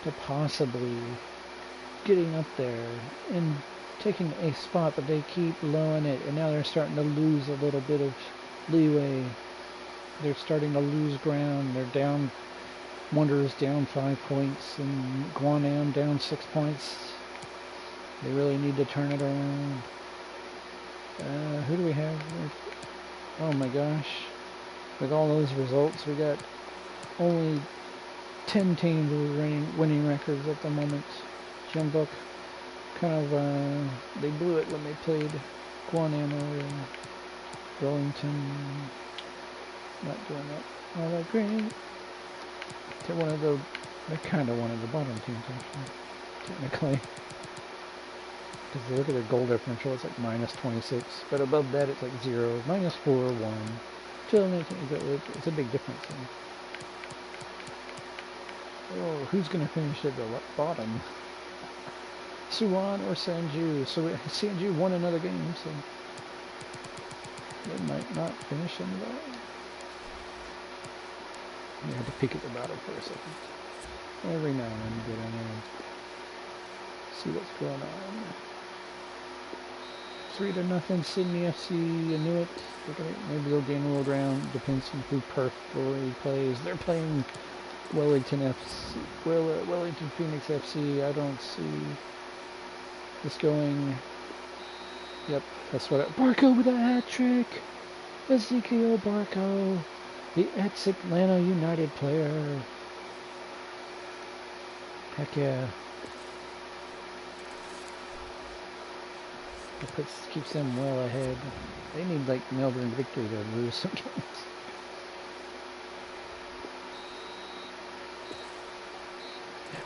to possibly getting up there and taking a spot, but they keep lowering it, and now they're starting to lose a little bit of leeway. They're starting to lose ground. They're down. Wanderers down 5 points, and Guanam down 6 points. They really need to turn it around. Who do we have? Oh my gosh. With all those results, we got only 10 teams with winning records at the moment. Jumbuck kind of, they blew it when they played Guanamo and Wellington. Not doing that all that great. They're kind of one of the bottom teams, actually, technically. Because you look at their goal differential, it's like minus 26. But above that, it's like 0, minus 4, 1. It's a big difference. Oh, who's going to finish at the bottom? Suwon or Sanju? So Sanju won another game, so they might not finish in the bottom. You have to peek at the bottom for a second. Every now and then get in there and see what's going on. 3-0 Sydney FC. You knew it. Maybe they'll gain a little ground. Depends on who Perth Glory plays. They're playing Wellington Phoenix FC. I don't see this going. Yep, that's what Barco with a hat trick. Ezekiel Barco, the ex-Atlanta United player. Heck yeah. It keeps them well ahead. They need like Melbourne Victory to lose some games.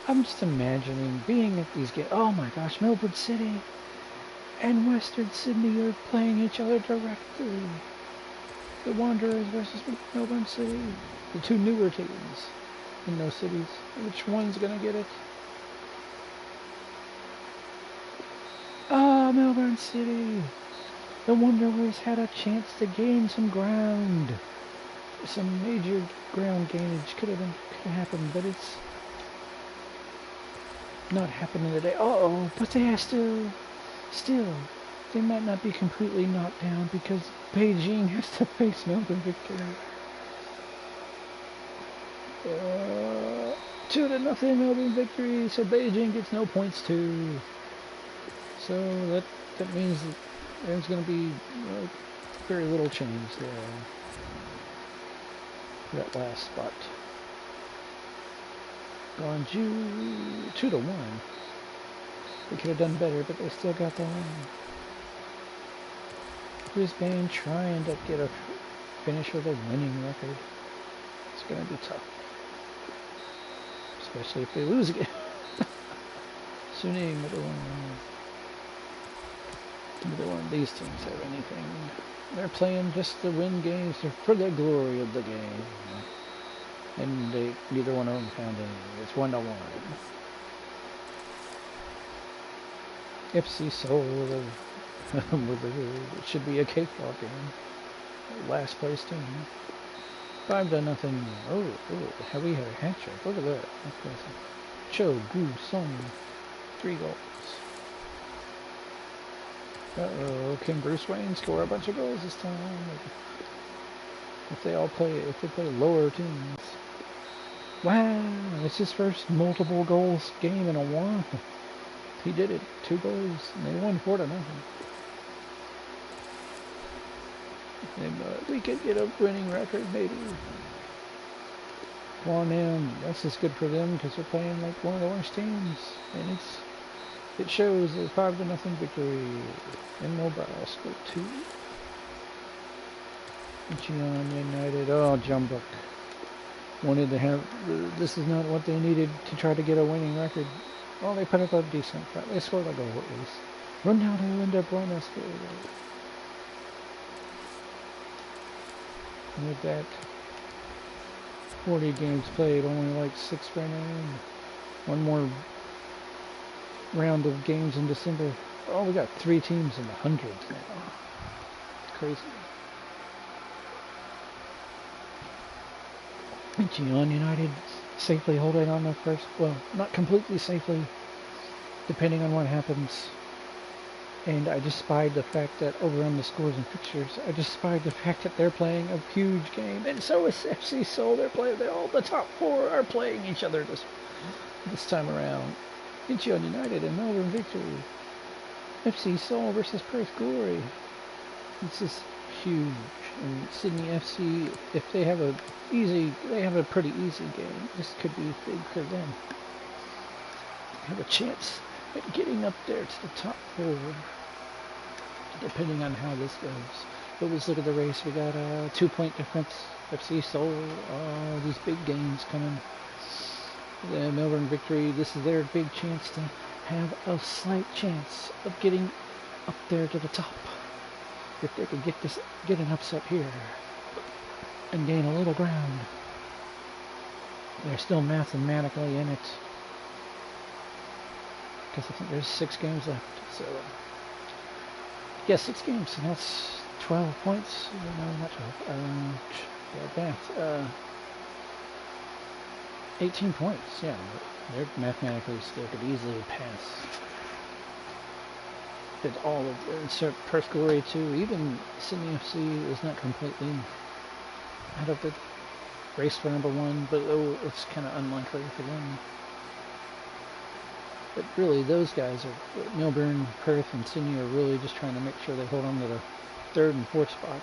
I'm just imagining being at these games. Oh my gosh, Melbourne City and Western Sydney are playing each other directly. The Wanderers versus Melbourne City. The two newer teams in those cities. Which one's gonna get it? Ah, Melbourne City. The Wanderers had a chance to gain some ground. Some major ground gainage could have happened, but it's not happening today. Uh-oh, but they are still, they might not be completely knocked down because Beijing has to face Melbourne Victory. 2-0 Melbourne Victory, so Beijing gets no points too. So that means that there's going to be very little change there for that last spot. Guangzhou 2-1. They could have done better, but they still got the win. Brisbane trying to get a finish with a winning record. It's going to be tough, especially if they lose again. Suning, neither one of these teams have anything. They're playing just to win games for the glory of the game. And neither one of them found anything. It's 1-1. FC Seoul it should be a cakewalk game. Last place team. 5-0. Oh, we had a hat trick. Look at that. That's crazy. Cho Gu Song. 3 goals. Uh-oh, can Bruce Wayne score a bunch of goals this time? If they play lower teams. Wow, it's his first multiple goals game in a while. He did it. 2 goals, and they won 4-0. And we could get a winning record, maybe. Guanam, that's just good for them because they're playing like one of the worst teams, and it shows a 5-0 victory in Nebraska too. Incheon United, oh, Jumbuck wanted to have. This is not what they needed to try to get a winning record. Well, they put up a decent fight. They scored a goal at least. Ronaldo and De Bruyne scored. And with that, 40 games played, only like 6 remaining. One more round of games in December. Oh, we got 3 teams in the hundreds now. It's crazy. Incheon United safely holding on their first, well, not completely safely, depending on what happens. And I just spied the fact that over on the scores and fixtures, I just spied the fact that they're playing a huge game, and so is FC Seoul. All the top 4 are playing each other this time around. Incheon United and Melbourne Victory. FC Seoul versus Perth Glory. It's just huge. And Sydney FC, if they have a pretty easy game. This could be big for them. Have a chance at getting up there to the top 4, depending on how this goes. But let's look at the race. We got a 2-point difference. FC Seoul, these big games coming. The Melbourne Victory, this is their big chance to have a slight chance of getting up there to the top. If they could get an upset here and gain a little ground. They're still mathematically in it. Because I think there's 6 games left. So, yeah, 6 games, and that's 12 points. No, not 12. 18 points. Yeah, they're mathematically still could easily pass. Did all of the Perth Glory too. Even Sydney FC is not completely out of the race for number 1, but it's kind of unlikely for them. But really, those guys are Melbourne, Perth, and Sydney are really just trying to make sure they hold on to the 3rd and 4th spot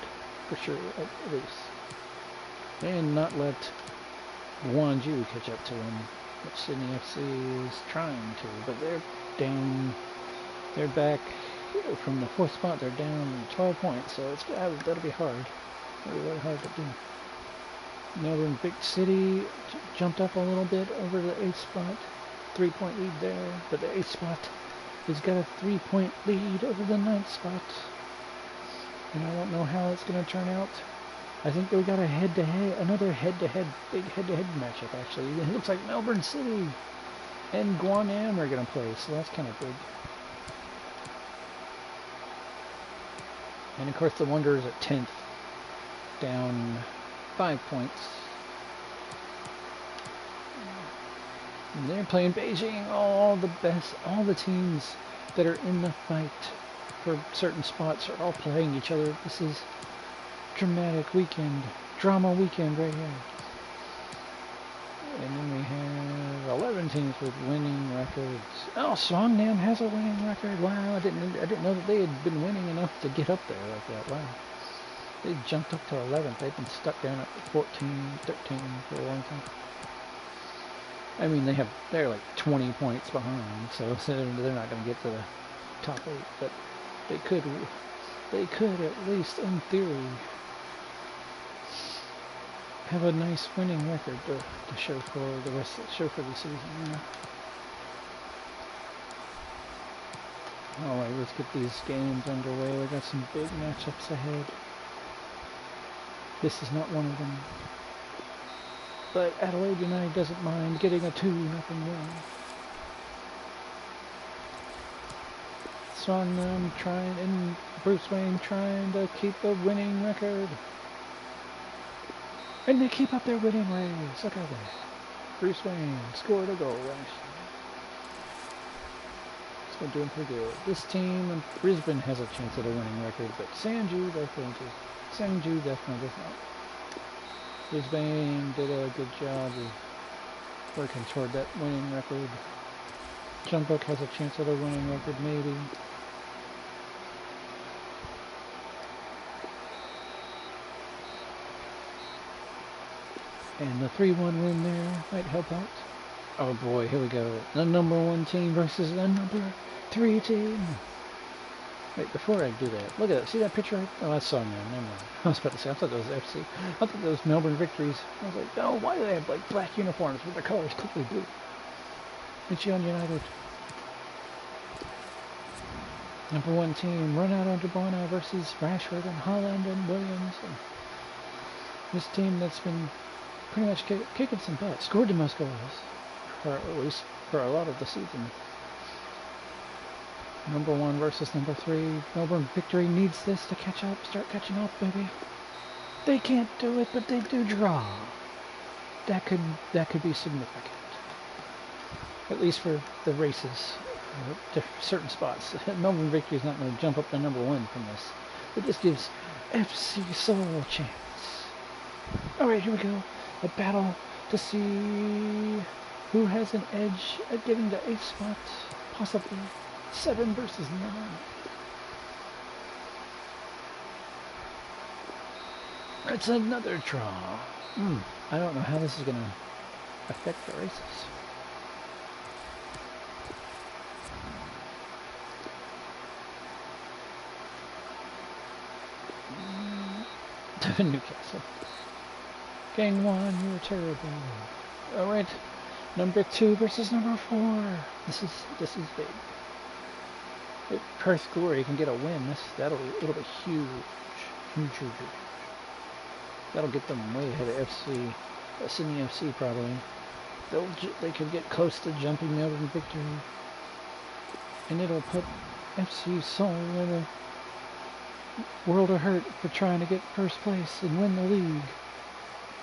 for sure, at least, and not let Gwangju catch up to them, which Sydney FC is trying to. But they're down. They're back from the 4th spot. They're down 12 points, so that'll be hard. That'll be really hard to do. Melbourne Big City jumped up a little bit over the 8th spot. 3-point lead there, but the 8th spot has got a 3-point lead over the 9th spot. And I don't know how it's going to turn out. I think we got another big head-to-head matchup, actually. It looks like Melbourne City and Guanam are going to play, so that's kind of big. And of course the Wanderers at 10th, down 5 points. And they're playing Beijing. All the teams that are in the fight for certain spots are all playing each other. This is drama weekend right here. And then we have 11 teams with winning records. Oh, Songnam has a winning record. Wow, I didn't know that they had been winning enough to get up there like that. Wow. They jumped up to 11th. They've been stuck down at 14, 13 for a long time. I mean, they're like 20 points behind, so they're not going to get to the top 8, but they could at least in theory have a nice winning record to show for the season. Yeah. All right, let's get these games underway. We got some big matchups ahead. This is not one of them. But Adelaide United doesn't mind getting a 2-0 win. Songnam and Bruce Wayne trying to keep a winning record. And they keep up their winning ways. Look at that. Bruce Wayne scored a goal, actually. So doing pretty good. This team in Brisbane has a chance at a winning record, but Sangju definitely does not. Brisbane did a good job of working toward that winning record. Jumbuk has a chance at a winning record, maybe. And the 3-1 win there might help out. Oh boy, here we go. The number 1 team versus the number 3 team. Wait, before I do that, look at that. See that picture? Oh, that's Songnam. Never mind. I was about to say, I thought that was FC. I thought that was Melbourne Victories. I was like, no, why do they have like black uniforms with their colors quickly blue? Incheon United. Number 1 team, run out on Dubona versus Rashford and Holland and Williams. And this team that's been pretty much kicking some butt, scored the most goals, at least for a lot of the season. Number 1 versus number 3. Melbourne Victory needs this to catch up, start catching up, baby. They can't do it, but they do draw. That could be significant, at least for the races, certain spots. Melbourne Victory is not going to jump up to number 1 from this. It just gives FC Seoul a chance. All right, here we go. A battle to see who has an edge at getting the 8th spot, possibly 7 versus 9. It's another draw. I don't know how this is going to affect the races. Newcastle. Gang 1, you were terrible. Alright. Number 2 versus number 4. This is big. If Perth Glory can get a win, it'll be huge. Huge. That'll get them way ahead of Sydney FC probably. They could get close to jumping Melbourne Victory. And it'll put FC Seoul in a world of hurt for trying to get first place and win the league.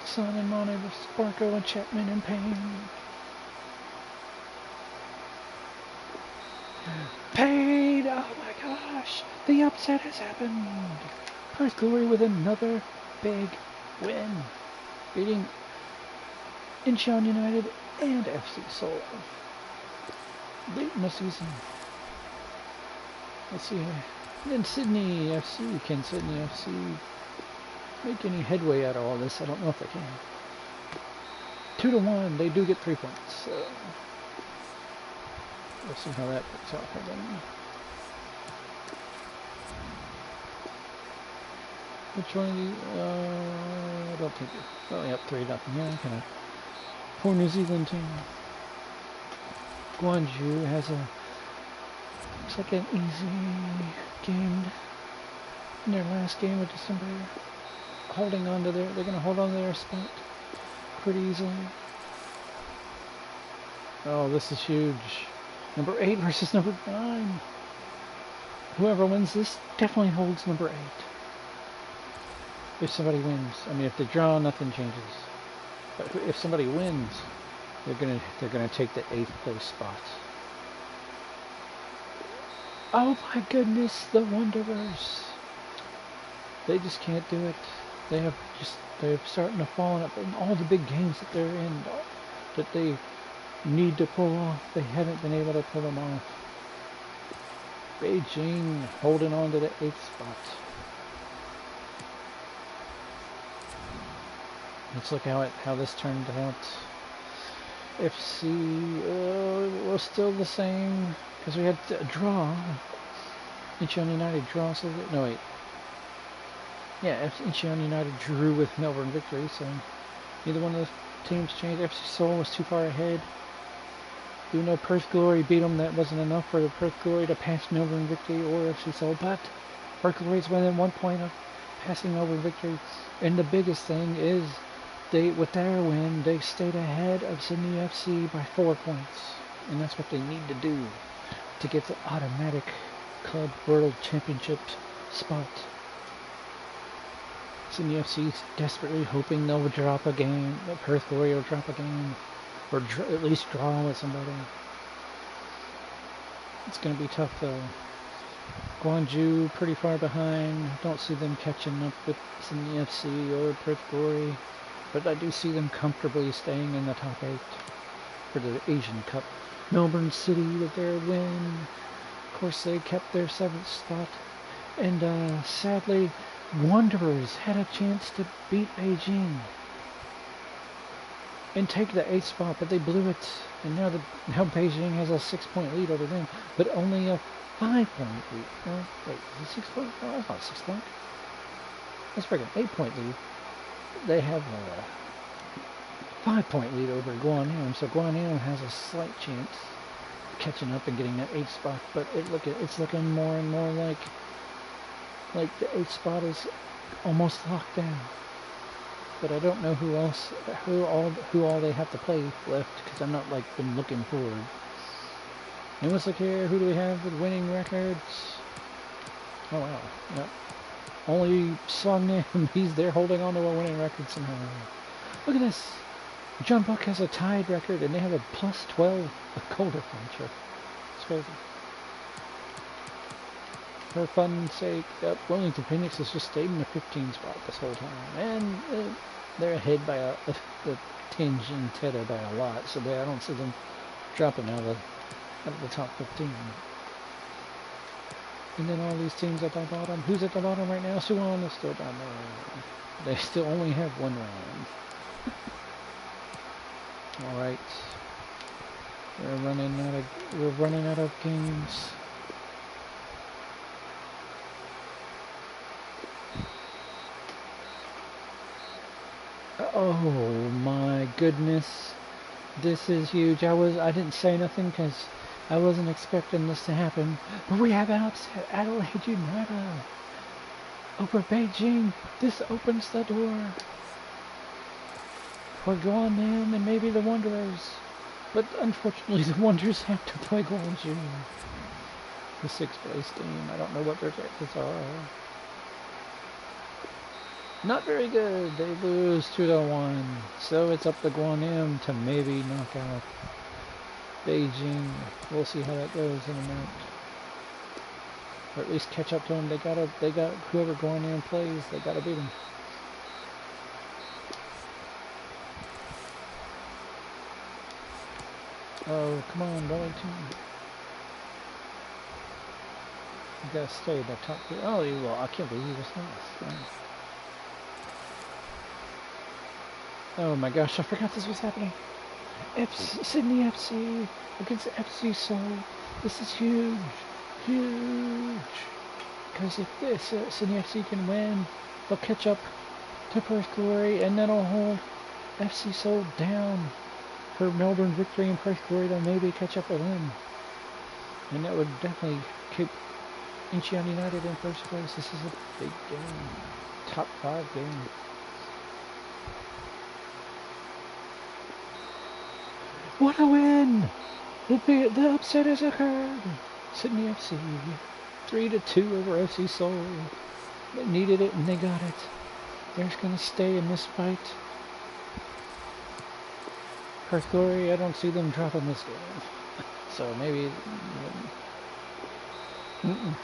Son and Mane versus Barco and Chapman in pain. Pain! Oh my gosh! The upset has happened! Perth Glory with another big win. Beating Incheon United and FC Seoul. Late in the season. Let's see here. Then Sydney FC. Can Sydney FC make any headway out of all this? I don't know if they can. 2-1. They do get 3 points. So we'll see how that works out for them. Which one of these? I don't think they're only up 3-0. Yeah, kind of poor New Zealand team. Gwangju has looks like an easy game in their last game of December. They're going to hold on to their spot pretty easily. Oh, this is huge. Number 8 versus number 9. Whoever wins this definitely holds number 8. If somebody wins, I mean, if they draw, nothing changes. But if somebody wins, they're gonna take the 8th place spot. Oh my goodness, the Wanderers! They just can't do it. They're starting to fall in all the big games that they're in, that they need to pull off. They haven't been able to pull them off. Beijing holding on to the 8th spot. Let's look how this turned out. FC was still the same because we had a draw. Incheon United draw, so no wait. Yeah, Incheon United drew with Melbourne Victory, so neither one of the teams changed. FC Seoul was too far ahead. Even though Perth Glory beat them, that wasn't enough for the Perth Glory to pass Melbourne Victory or FC Seoul. But Perth Glory's within 1 point of passing Melbourne Victory, and the biggest thing is, with their win, they stayed ahead of Sydney FC by 4 points. And that's what they need to do to get the automatic Club World Championship spot. Sydney FC's desperately hoping they'll drop a game, that Perth Glory will drop a game, or at least draw with somebody. It's going to be tough though. Gwangju pretty far behind. Don't see them catching up with Sydney FC or Perth Glory. But I do see them comfortably staying in the top 8 for the Asian Cup. Melbourne City with their win. Of course, they kept their 7th spot. And sadly, Wanderers had a chance to beat Beijing and take the 8th spot, but they blew it. And now Beijing has a 6-point lead over them, but only a 5-point lead. Oh, wait, is it 6 point? No, that's not 6 point. That's freaking 8-point lead. They have a 5-point lead over Guanham, so Guanham has a slight chance of catching up and getting that 8th spot. But it's looking more and more like the 8th spot is almost locked down. But I don't know who all they have to play left, because I'm not been looking forward. And let's look here. Who do we have with winning records? Oh wow, yep. Only Songnam, they're holding on to a winning record somehow. Look at this. John Buck has a tied record, and they have a +12 goal differential. It's crazy. For fun's sake, Wellington Phoenix has just stayed in the 15 spot this whole time. And they're ahead by the Tianjin Teda by a lot, so I don't see them dropping out of the top 15. And then all these teams at the bottom. Who's at the bottom right now? Suwon is still down there. They still only have one round. All right. We're running out of games. Oh my goodness. This is huge. I didn't say nothing because I wasn't expecting this to happen. But we have an upset. Adelaide United over Beijing. This opens the door for Guangzhou and maybe the Wanderers. But unfortunately the Wanderers have to play Guangzhou. The 6th place team. I don't know what their chances are. Not very good. They lose 2-1. So it's up to Guangzhou to maybe knock out Beijing. We'll see how that goes in a minute. Or at least catch up to them. They got whoever Guangzhou plays, they gotta beat them. Oh, come on, Wellington. You gotta stay in the top 3. Oh, you will. I can't believe you just lost. Oh my gosh, I forgot this was happening. Sydney FC against FC Seoul. This is huge. Huge. Because if this Sydney FC can win, they'll catch up to Perth Glory, and that'll hold FC Seoul down for Melbourne victory and Perth Glory. They'll maybe catch up with them. And that would definitely keep Incheon United in first place. This is a big game. Top 5 game. What a win! The upset has occurred. Sydney FC 3-2 over FC Seoul. They needed it and they got it. They're just gonna stay in this fight. Perth Glory, I don't see them dropping this game. So maybe 3-0.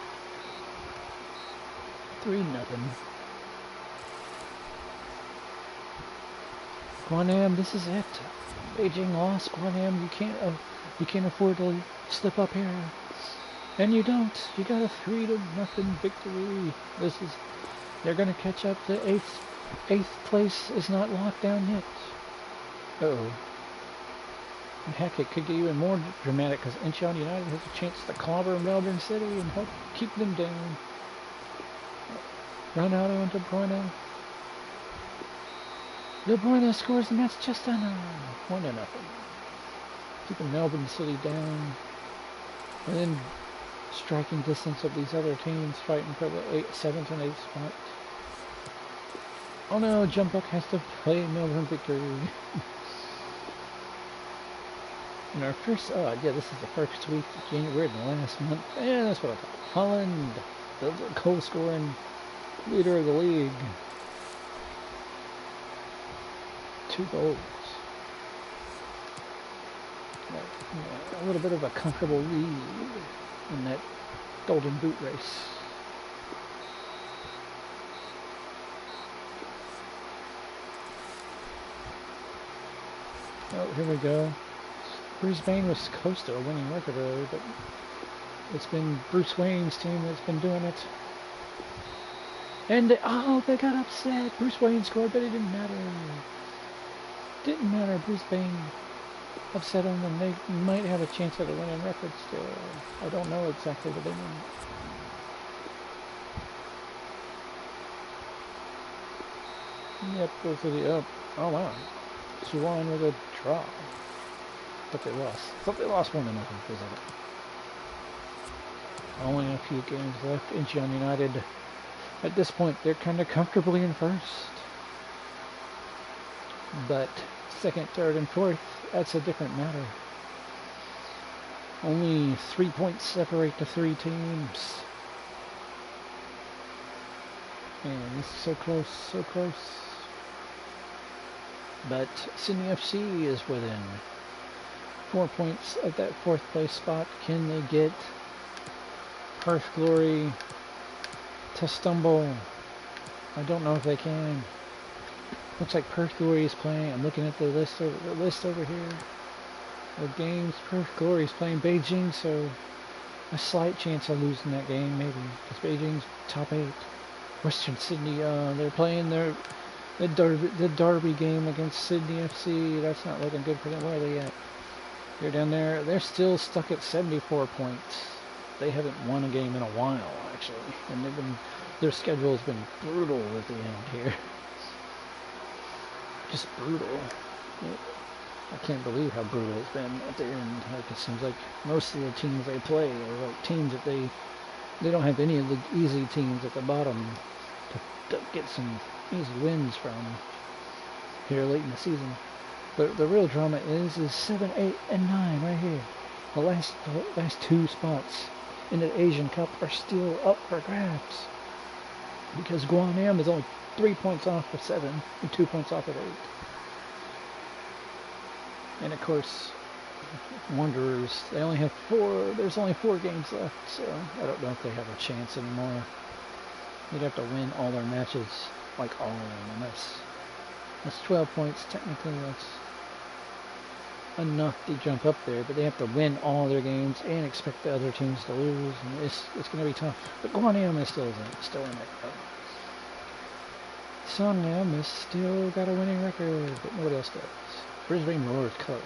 Guangzhou, this is it. Beijing lost. Guangzhou, you can't afford to slip up here. And you don't. You got a 3-0 victory. They're gonna catch up. The eighth place is not locked down yet. Uh-oh. And heck, it could get even more dramatic because Incheon United has a chance to clobber Melbourne City and help keep them down. Ronaldo into Bruyne. De Bruyne scores, and that's just enough. 1-0. Keeping Melbourne City down. And then striking distance of these other teams fighting for the 7th and 8th spot. Oh no, Jumbuck has to play Melbourne victory. In our first, yeah, this is the first week of January, the last month. Yeah, that's what I thought. Holland, the goal-scoring leader of the league. 2 goals. A little bit of a comfortable lead in that Golden Boot race. Oh, here we go. Brisbane was close to a winning record earlier, but it's been Bruce Wayne's team that's been doing it. And they got upset. Bruce Wayne scored, but it didn't matter. Didn't matter. Brisbane upset them, and they might have a chance at a winning record still. I don't know exactly what they mean. Yep, those are the oh wow. Suwon with a draw. But they lost. Thought they lost 1-0 for a second. Only a few games left. Incheon United, at this point, they're kind of comfortably in first. But 2nd, 3rd, and 4th, that's a different matter. Only 3 points separate the 3 teams. And this is so close, so close. But Sydney FC is within 4 points at that 4th place spot. Can they get Perth Glory to stumble? I don't know if they can. Looks like Perth Glory is playing. I'm looking at the list over here of games. Perth Glory is playing Beijing, so a slight chance of losing that game, maybe, because Beijing's top 8. Western Sydney, they're playing the Derby game against Sydney FC. That's not looking good for them. Where are they at? They're down there. They're still stuck at 74 points. They haven't won a game in a while, actually, and their schedule has been brutal at the end here. Just brutal. I can't believe how brutal it's been at the end. Like, it seems like most of the teams they play are like teams that they don't have any of the easy teams at the bottom to get some easy wins from here late in the season. But the real drama is 7, 8, and 9 right here. The last 2 spots in the Asian Cup are still up for grabs because Guanam is only 3 points off of 7 and 2 points off of 8. And of course, Wanderers, they only have 4. There's only 4 games left, so I don't know if they have a chance anymore. They'd have to win all their matches, like all of them, and that's 12 points. Technically, that's enough to jump up there, but they have to win all their games and expect the other teams to lose, and it's going to be tough. But Guanam is still in it. Songnam has still got a winning record, but nobody else does. Brisbane Roar is close.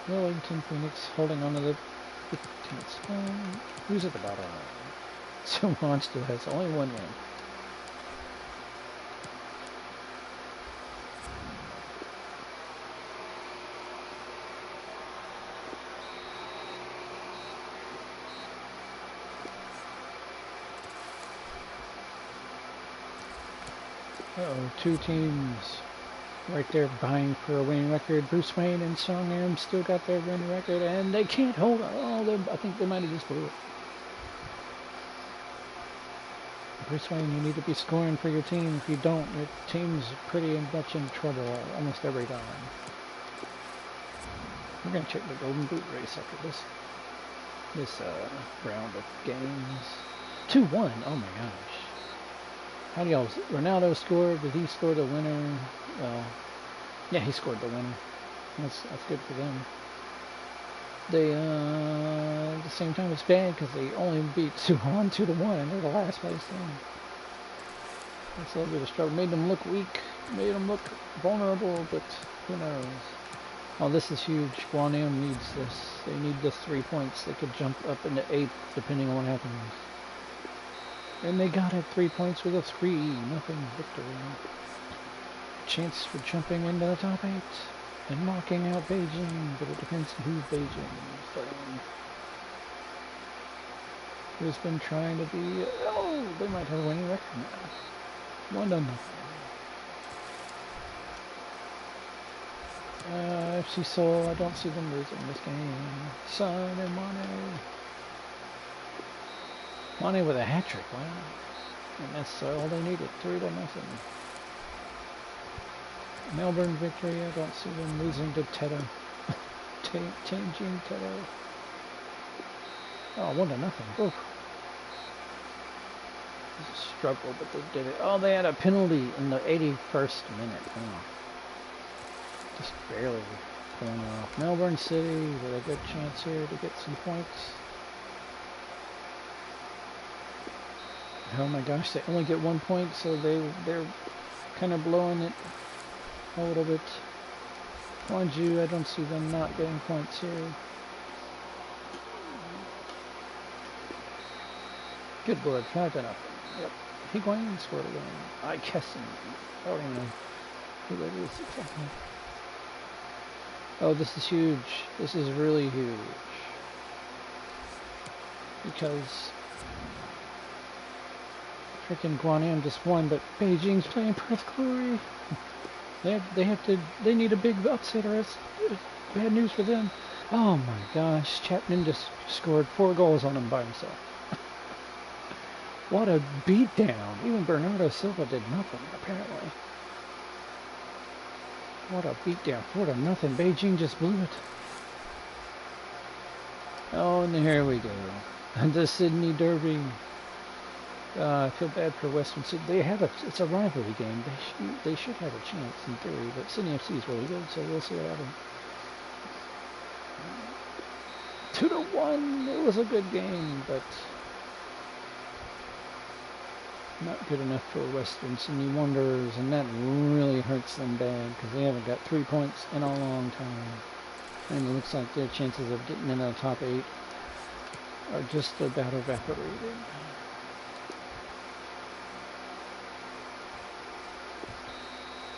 Wellington Phoenix holding on to the 15th spot. Who's at the bottom? Suwon still has only 1 win. Uh-oh, 2 teams right there vying for a winning record. Bruce Wayne and Songnam still got their winning record, and they can't hold on. Oh, I think they might have just blew it. Bruce Wayne, you need to be scoring for your team. If you don't, your team's pretty much in trouble almost every time. We're going to check the Golden Boot race after this round of games. 2-1, oh my gosh. How do y'all... Ronaldo scored. Did he score the winner? Well, yeah, he scored the winner. That's good for them. They, at the same time, it's bad because they only beat Suwon 2-1, and they're the last place team. That's a little bit of struggle. Made them look weak. Made them look vulnerable, but who knows? Oh, this is huge. Guanam needs this. They need the 3 points. They could jump up into 8th, depending on what happens. And they got it 3 points with a 3-0 victory. Chance for jumping into the top 8 and knocking out Beijing, but it depends who's Beijing is playing. Brisbane trying to be... Oh, they might have a winning record now. 1-0. FC Seoul, I don't see them losing this game. Son and Mane. Mane with a hat-trick, wow. And that's all they needed, 3-0. Melbourne victory, I don't see them losing to Teta. Tianjin Teta. Oh, 1-0. Oof. It was a struggle, but they did it. Oh, they had a penalty in the 81st minute. Oh. Just barely pulling off. Melbourne City with a good chance here to get some points. Oh my gosh, they only get 1 point, so they're kind of blowing it a little bit. Gwangju, I don't see them not getting points here. Good Lord, 5-0. Yep. Higuain scored again. I guess I don't even know who that is exactly. Oh, this is huge. This is really huge. Because freaking Guanam just won, but Beijing's playing Perth Glory. They need a big upset or it's bad news for them. Oh my gosh, Chapman just scored 4 goals on him by himself. What a beatdown. Even Bernardo Silva did nothing, apparently. What a beatdown. 4-0. Beijing just blew it. Oh, and here we go. The Sydney Derby. I feel bad for Western Sydney. They have it's a rivalry game. They should have a chance in theory, but Sydney FC is really good, so we'll see what happens. 2-1. It was a good game, but not good enough for Western Sydney Wanderers, and that really hurts them bad because they haven't got 3 points in a long time, and it looks like their chances of getting into the top 8 are just about evaporated.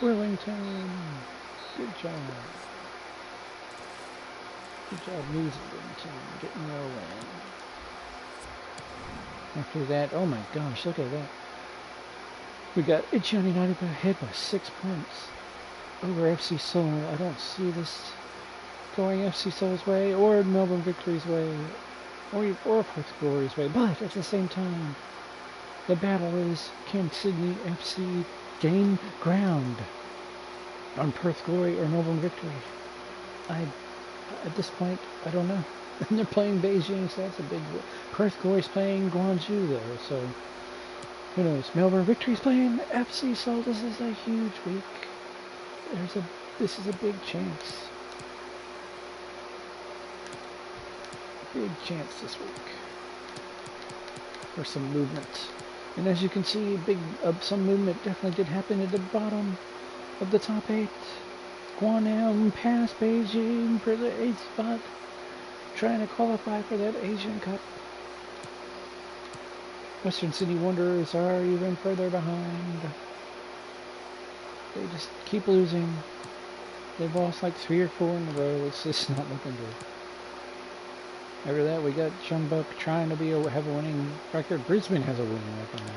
Wellington, good job. Good job, New Zealand, getting their win. After that, oh my gosh, look at that. We got Incheon United ahead by 6 points over FC Seoul. I don't see this going FC Seoul's way, or Melbourne Victory's way, or Perth Glory's way, but at the same time, the battle is, can Sydney FC gain ground on Perth Glory or Melbourne Victory? At this point, I don't know. And they're playing Beijing, so that's a big... Perth Glory's playing Guangzhou, though, so... Who knows? Melbourne Victory's playing FC Seoul. This is a huge week. This is a big chance. Big chance this week for some movement. And as you can see, some movement definitely did happen at the bottom of the top 8. Guangzhou past Beijing for the 8th spot, trying to qualify for that Asian Cup. Western Sydney Wanderers are even further behind. They just keep losing. They've lost like 3 or 4 in a row. It's just not looking good. After that, we got Jeonbuk trying to have a winning record. Brisbane has a winning record now.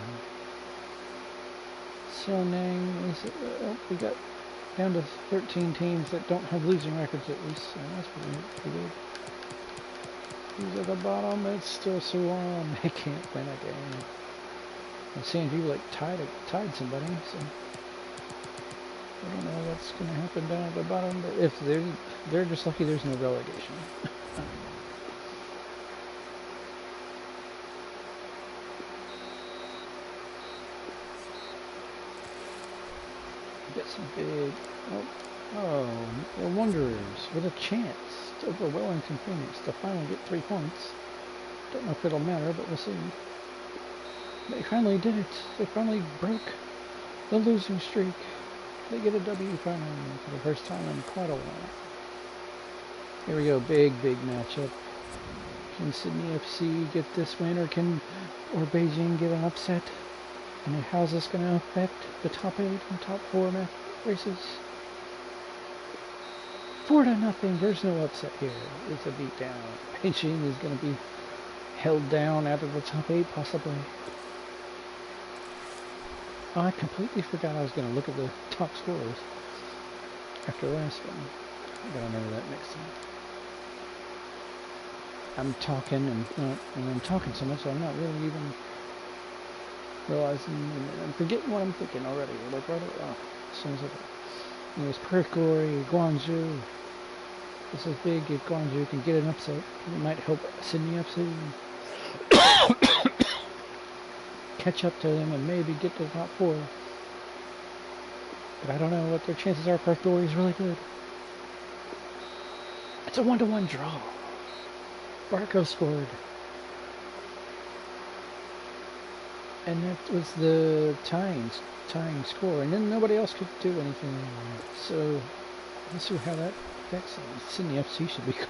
Seonang is... we got down to 13 teams that don't have losing records at least, so that's pretty good. Who's at the bottom? It's still Suwon. They can't win a game. I'm seeing people like tied somebody, so I don't know what's going to happen down at the bottom. But if they're just lucky, there's no relegation. Get some big. The Wanderers with a chance over Wellington Phoenix to finally get 3 points. Don't know if it'll matter, but we'll see. They finally did it. They finally broke the losing streak. They get a W finally for the first time in quite a while. Here we go, big matchup. Can Sydney FC get this win, or Beijing get an upset? And how's this going to affect the top 8 and top 4 races? 4-0. There's no upset here. It's a beatdown. Beijing is going to be held down out of the top 8, possibly. Oh, I completely forgot I was going to look at the top scores after the last one. I gotta remember that next time. I'm talking and I'm talking so much I'm not really even realizing, and I'm forgetting what I'm thinking already. Like right off, as soon as it was Perth Glory, Guangzhou. This is big. If Guangzhou can get an upset, it might help Sydney FC catch up to them and maybe get to the top 4. But I don't know what their chances are. Perth Glory is really good. It's a 1-1 draw. Barco scored. And that was the tying score. And then nobody else could do anything. So let's see how that affects them. Sydney FC should be good.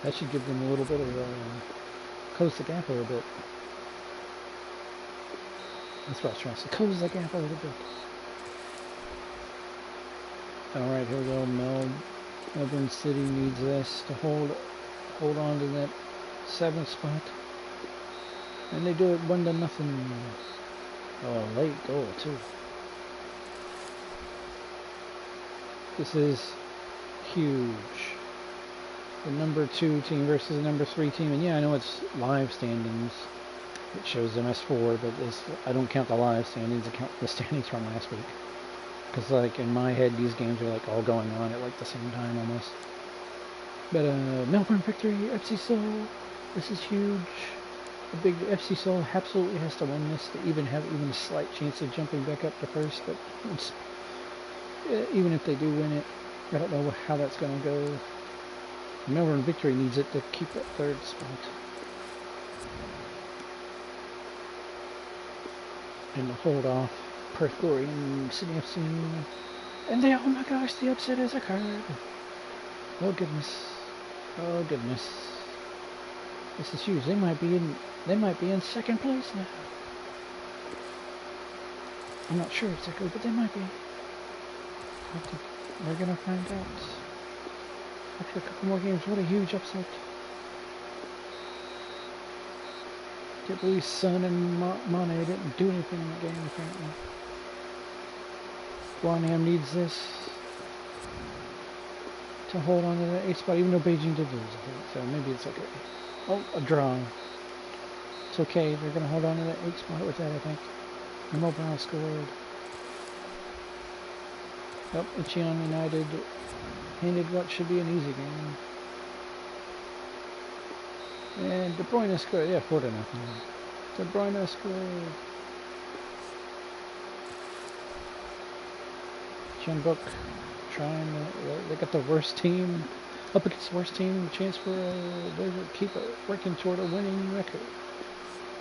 That should give them a little bit of close the gap a little bit. That's what I was trying to say. Close the gap a little bit. Alright, here we go. Melbourne City needs this to hold on to that 7th spot. And they do it 1-0. Oh, late goal too. This is huge. The number 2 team versus the number 3 team. And yeah, I know it's live standings. It shows them as 4, but I don't count the live standings. I count the standings from last week. Because like in my head, these games are like all going on at like the same time almost. But Melbourne Victory, FC Seoul. This is huge. a big FC Seoul absolutely has to win this to even have even a slight chance of jumping back up to first. But even if they do win it, I don't know how that's going to go. Melbourne Victory needs it to keep that third spot. And to hold off Perth Glory and Sydney FC. And they, oh my gosh, the upset has occurred. Oh goodness. Oh goodness. This is huge. They might be in second place now. I'm not sure exactly, but they might be. We're gonna find out. After a couple more games, what a huge upset. Can't believe Son and Mane didn't do anything in the game apparently. Guanam needs this to hold on to that 8th spot, even though Beijing did lose, I think. So maybe it's okay. Oh, a draw. It's okay. They're going to hold on to that 8th spot with that, I think. Mo Brown scored. Yep, Incheon United handed what should be an easy game. And De Bruyne scored. Yeah, 4-0. De Bruyne scored. Jeonbuk trying to, they got the worst team up against the worst team, chance for they would keep working toward a winning record,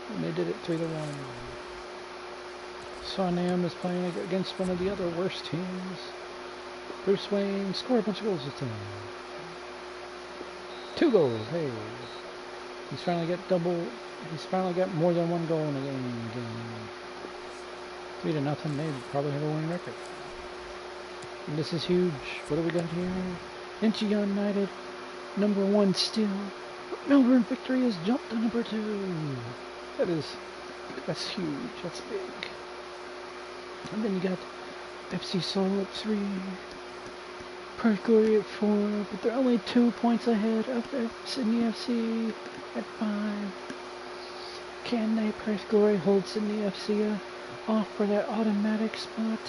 and they did it 3-1. Sonam is playing against one of the other worst teams. Bruce Wayne scored a bunch of goals this time. 2 goals. Hey, he's finally got more than 1 goal in a game. 3-0. They probably have a winning record. And this is huge. What do we got here? Incheon United, number 1 still. Melbourne Victory has jumped to number 2. That's huge. That's big. And then you got FC Seoul at 3. Perth Glory at 4. But they're only 2 points ahead of Sydney FC at 5. Can they, Perth Glory, hold Sydney FC off for that automatic spot?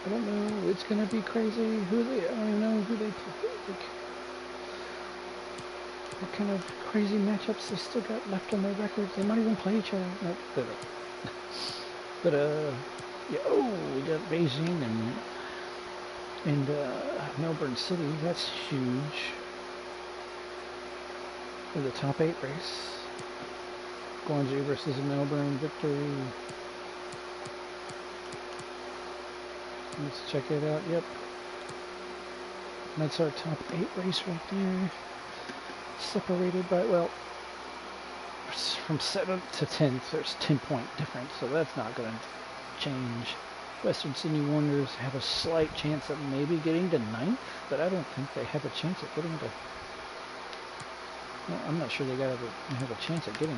I don't know. It's gonna be crazy. I don't even know who they play. Like, what kind of crazy matchups they still got left on their records? They might even play each other. But yeah. Oh, we got Beijing and Melbourne City. That's huge for the top 8 race. Guangzhou versus Melbourne Victory. Let's check it out. Yep. That's our top 8 race right there. Separated by, well, from 7th to 10th, there's 10-point difference, so that's not going to change. Western Sydney Wanderers have a slight chance of maybe getting to 9th, but I don't think they have a chance of getting to... Well, I'm not sure they have a chance of getting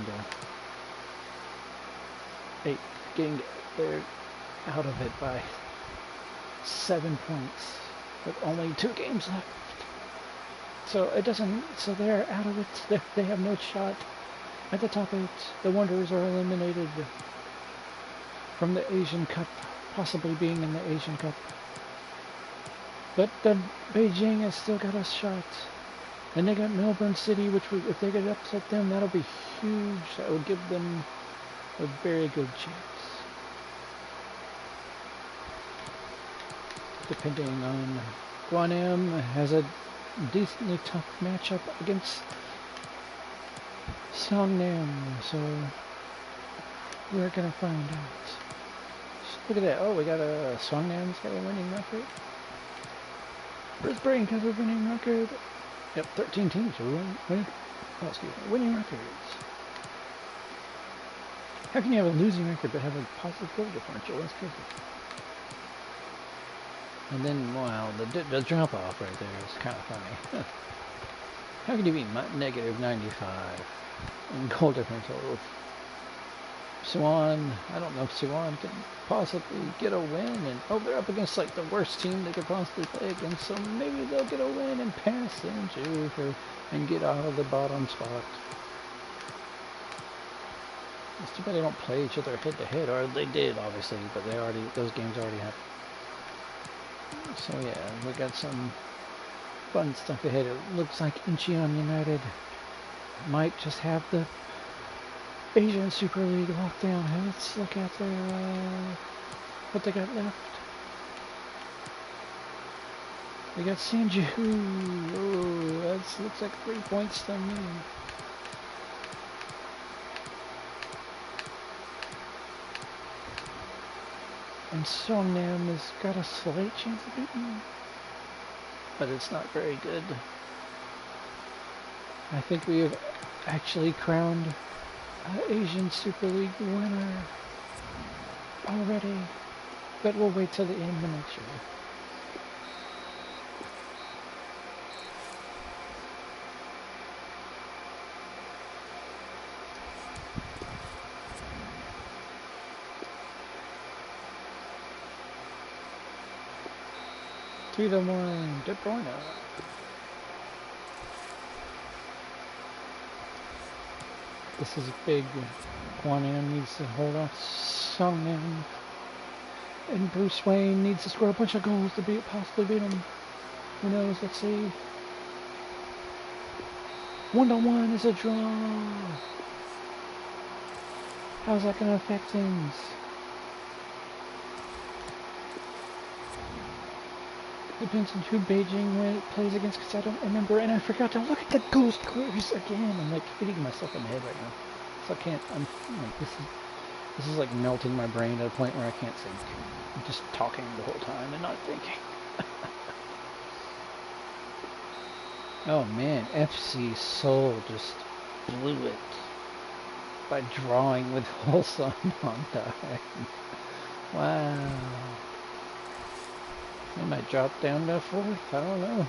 to 8th. They're out of it by 7 points with only 2 games left. So it doesn't, so they're out of it. They have no shot at the top 8. The Wanderers are eliminated from the Asian Cup, possibly being in the Asian Cup. But Beijing has still got a shot. And they got Melbourne City, which if they could upset them, that'll be huge. That would give them a very good chance. Depending on, Guanam has a decently tough matchup against Songnam, so we're gonna find out. Look at that! Oh, we got Songnam's got a winning record. Brisbane has a winning record. Yep, 13 teams are winning records. How can you have a losing record but have a positive goal differential? That's crazy. And then, wow, the drop off right there is kind of funny. How can you be negative 95 in goal differential? Suwon, I don't know if Suwon can possibly get a win. And oh, they're up against like the worst team they could possibly play against, so maybe they'll get a win and pass Sanju and get out of the bottom spot. It's too bad they don't play each other head to head, or they did obviously, but those games already happened. So yeah, we got some fun stuff ahead. It looks like Incheon United might just have the Asian Super League locked down. Hey, let's look at their what they got left. They got Sanju. Oh, that looks like 3 points to me. And Songnam has got a slight chance of beating, but it's not very good. I think we have actually crowned Asian Super League winner already, but we'll wait till the end to make sure. To the one, De Bruyne. This is big. Guanan needs to hold off Songnam. And Bruce Wayne needs to score a bunch of goals to possibly beat him. Who knows? Let's see. 1-1 is a draw. How's that going to affect things? Depends on who Beijing when it plays against, because I don't remember, and I forgot to look at the goal scorers again. I'm like hitting myself in the head right now, so I can't. I'm like, this is like melting my brain to the point where I can't think. I'm just talking the whole time and not thinking. Oh man, FC Seoul just blew it by drawing with Ulsan on time. Wow. They might drop down to 4th, I don't know.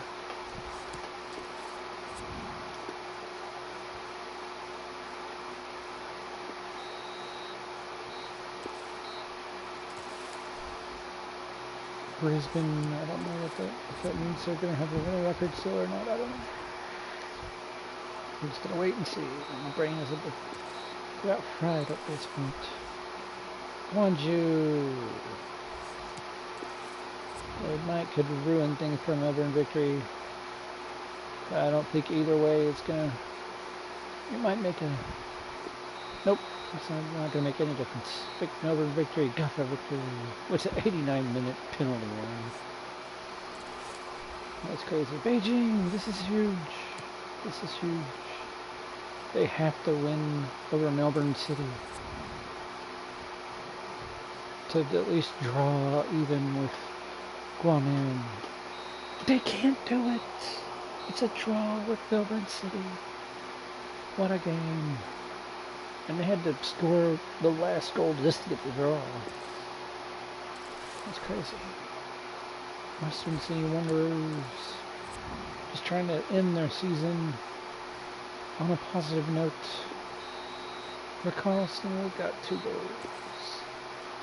Brisbane, I don't know if that means they're going to have a winning record still or not, I don't know. We're just going to wait and see. My brain is a bit about fried at this point. Gwangju. It could ruin things for Melbourne victory. I don't think either way it's gonna. It might make a. Nope, it's not gonna make any difference. Big Melbourne victory, Gaffer victory. What's an 89-minute penalty line? That's crazy. Beijing, this is huge. This is huge. They have to win over Melbourne City to at least draw even with Guanan. They can't do it. It's a draw with Melbourne City. What a game. And they had to score the last goal just to get the draw. That's crazy. Western City Wanderers just trying to end their season on a positive note. Carlson got 2 goals.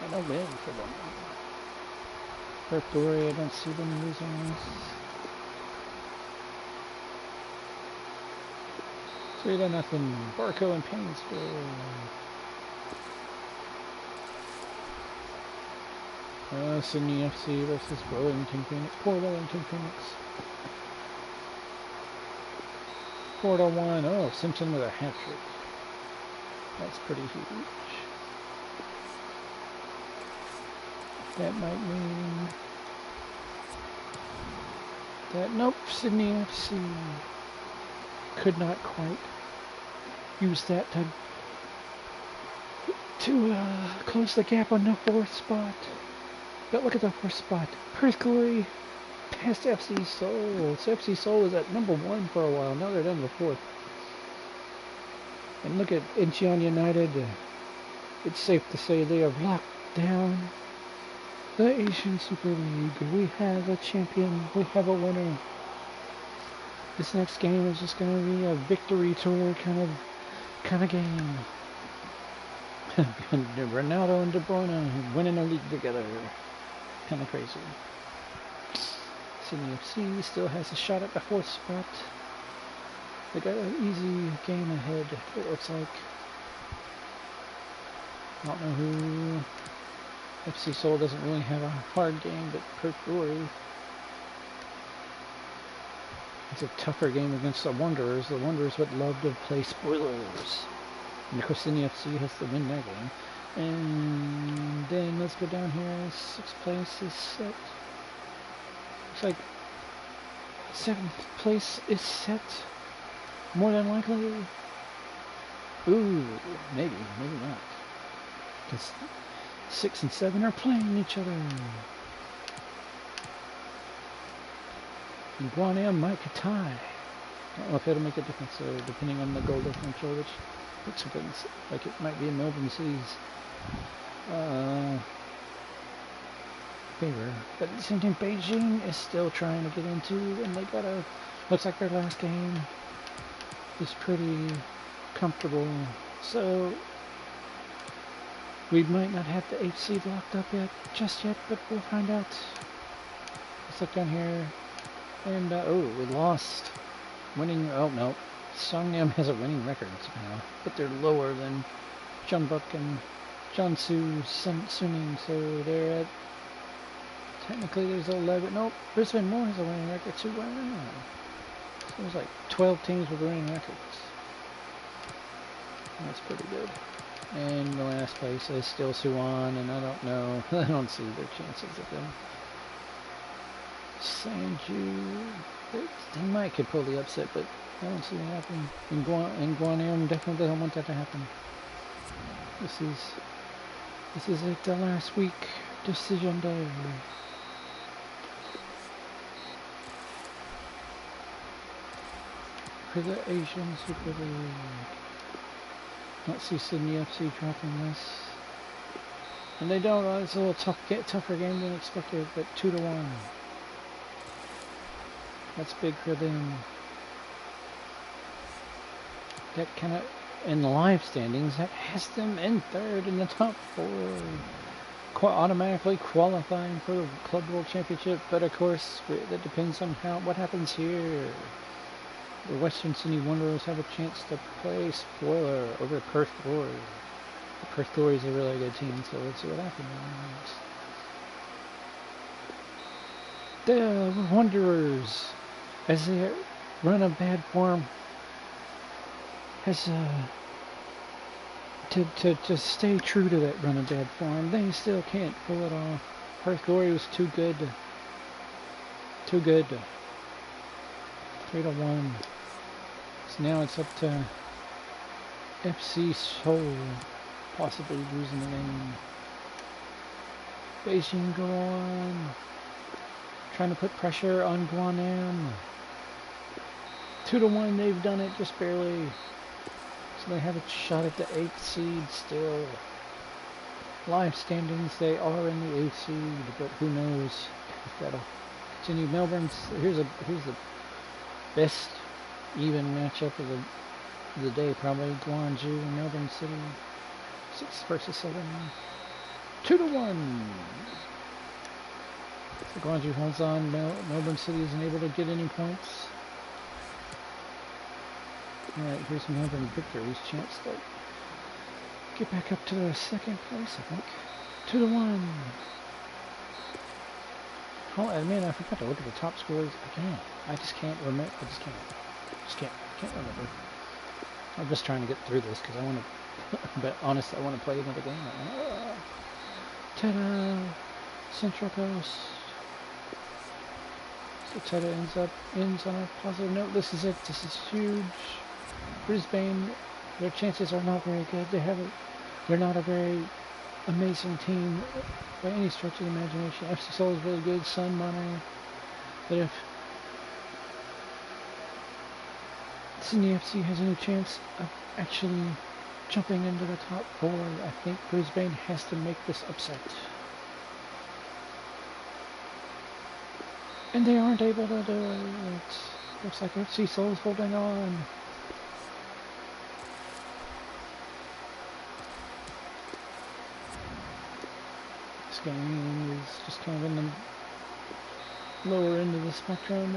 And a win for them. Victoria, I don't see them losing this. 3-0. Barco and Payne score. Sydney FC versus Wellington Phoenix. Port Wellington Phoenix. 4-1. Oh, Simpson with a hat trick. That's pretty huge. That might mean that, nope, Sydney FC could not quite use that to close the gap on the 4th spot. But look at the 4th spot. Perth Glory past FC Seoul. So FC Seoul was at number 1 for a while. Now they're down to the 4th. And look at Incheon United. It's safe to say they have locked down the Asian Super League. We have a champion. We have a winner. This next game is just going to be a victory tour kind of game. Ronaldo and De Bruyne winning a league together. Kind of crazy. Sydney FC still has a shot at the 4th spot. They got an easy game ahead, it looks like. I don't know who. FC Seoul doesn't really have a hard game, but Perth Glory It's a tougher game against the Wanderers. The Wanderers would love to play spoilers. And of course, Sydney FC has to win that game. And then let's go down here. 6th place is set. Looks like 7th place is set. More than likely. Ooh, maybe not. Because 6 and 7 are playing each other. And Guanam might tie. I don't know if it'll make a difference, though, depending on the goal differential, which looks like it might be in Melbourne City's favor. But at the same time, Beijing is still trying to get into, and they gotta. Looks like their last game is pretty comfortable. So we might not have the 8th seed locked up just yet, but we'll find out. Let's look down here. And, oh, we lost. Winning, oh no. Songnam has a winning record somehow, but they're lower than Jeonbuk and Jiangsu Suning, so they're at, technically there's 11, nope, Brisbane Moore has a winning record too. Wow. So there's like 12 teams with winning records. That's pretty good. And the last place is still Suwon, and I don't know, I don't see their chances of them. Sanju, they might could pull the upset, but I don't see it happening. And Guanam definitely doesn't want that to happen. This is it, the last week decision day. For the Asian Super League. Don't see Sydney FC dropping this. And they don't, it's a little tougher game than expected, but 2-1. That's big for them. That kind of, in the live standings, that has them in 3rd in the top 4. Automatically qualifying for the Club World Championship, but of course, that depends on what happens here. The Western Sydney Wanderers have a chance to play spoiler over Perth Glory. The Perth Glory is a really good team, so let's see what happens. The Wanderers, as they run a bad form, has to stay true to that run of bad form. They still can't pull it off. Perth Glory was too good. 3-1. So now it's up to FC Seoul possibly losing the game. Beijing go on. Trying to put pressure on Guanam. 2-1, they've done it just barely. So they have a shot at the 8th seed still. Live standings, they are in the 8th seed, but who knows if that'll continue. Melbourne's, here's the best even matchup of the day, probably Guangzhou and Melbourne City. 6 versus 7. 2-1. So Guangzhou holds on. Melbourne City isn't able to get any points. Alright, here's Melbourne Victory's chance to get back up to the 2nd place, I think. 2-1. Oh, and man, I forgot to look at the top scores again. I just can't remember. Can't remember. I'm just trying to get through this because I want to, but honest, I want to play another game right now. Ta-da! Central Coast. So Teta ends on a positive note. This is it. This is huge. Brisbane, their chances are not very good. They're not a very amazing team by any stretch of the imagination. FC Seoul is really good. Sun Monterey. But if Sydney FC has any chance of actually jumping into the top 4, I think Brisbane has to make this upset. And they aren't able to do it. Looks like FC Seoul is holding on. This game is just kind of in the lower end of the spectrum.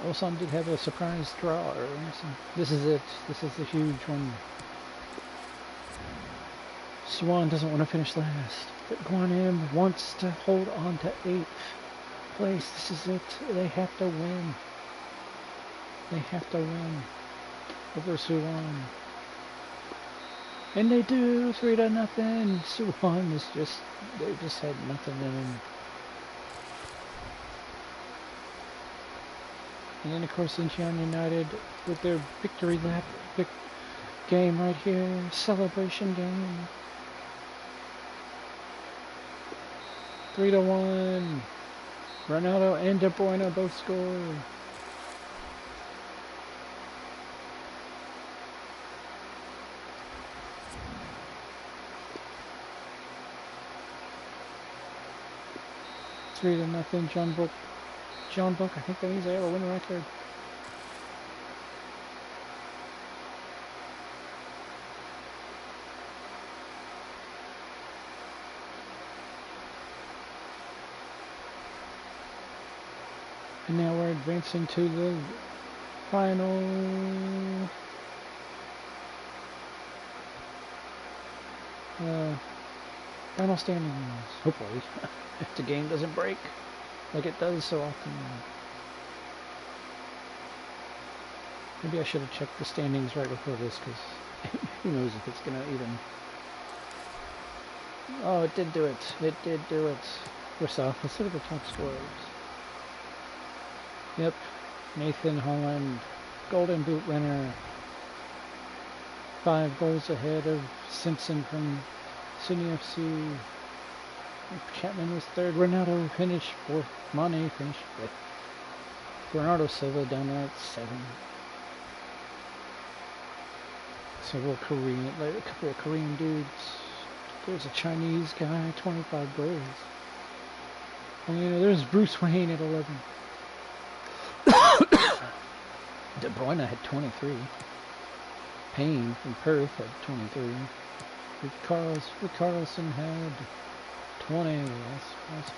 Ulsan did have a surprise draw earlier. So this is it. This is the huge one. Suwon doesn't want to finish last, but Guanam wants to hold on to 8th place. This is it. They have to win. They have to win over Suwon. And they do, 3-0. Suwon is just, they just had nothing in them. And then of course Incheon United with their victory lap game right here, celebration game. 3-1. Ronaldo and De Bruyne both score. Three to nothing. John Book, I think that means they have a win record. And now we're advancing to the final standings, hopefully, if the game doesn't break like it does so often. Maybe I should have checked the standings right before this, because who knows if it's gonna even... Oh, it did do it. It did do it. First off, let's look at the top scorers. Yep, Nathan Holland, Golden Boot winner. 5 goals ahead of Simpson from Sydney FC. Chapman was 3rd. Ronaldo finished 4th. Mane finished 5th. Bernardo Silva down there at 7. Several Korean, like a couple of Korean dudes. There's a Chinese guy, 25 goals. And you know, there's Bruce Wayne at 11. De Bruyne had 23. Payne from Perth had 23. Carlson had 20. That's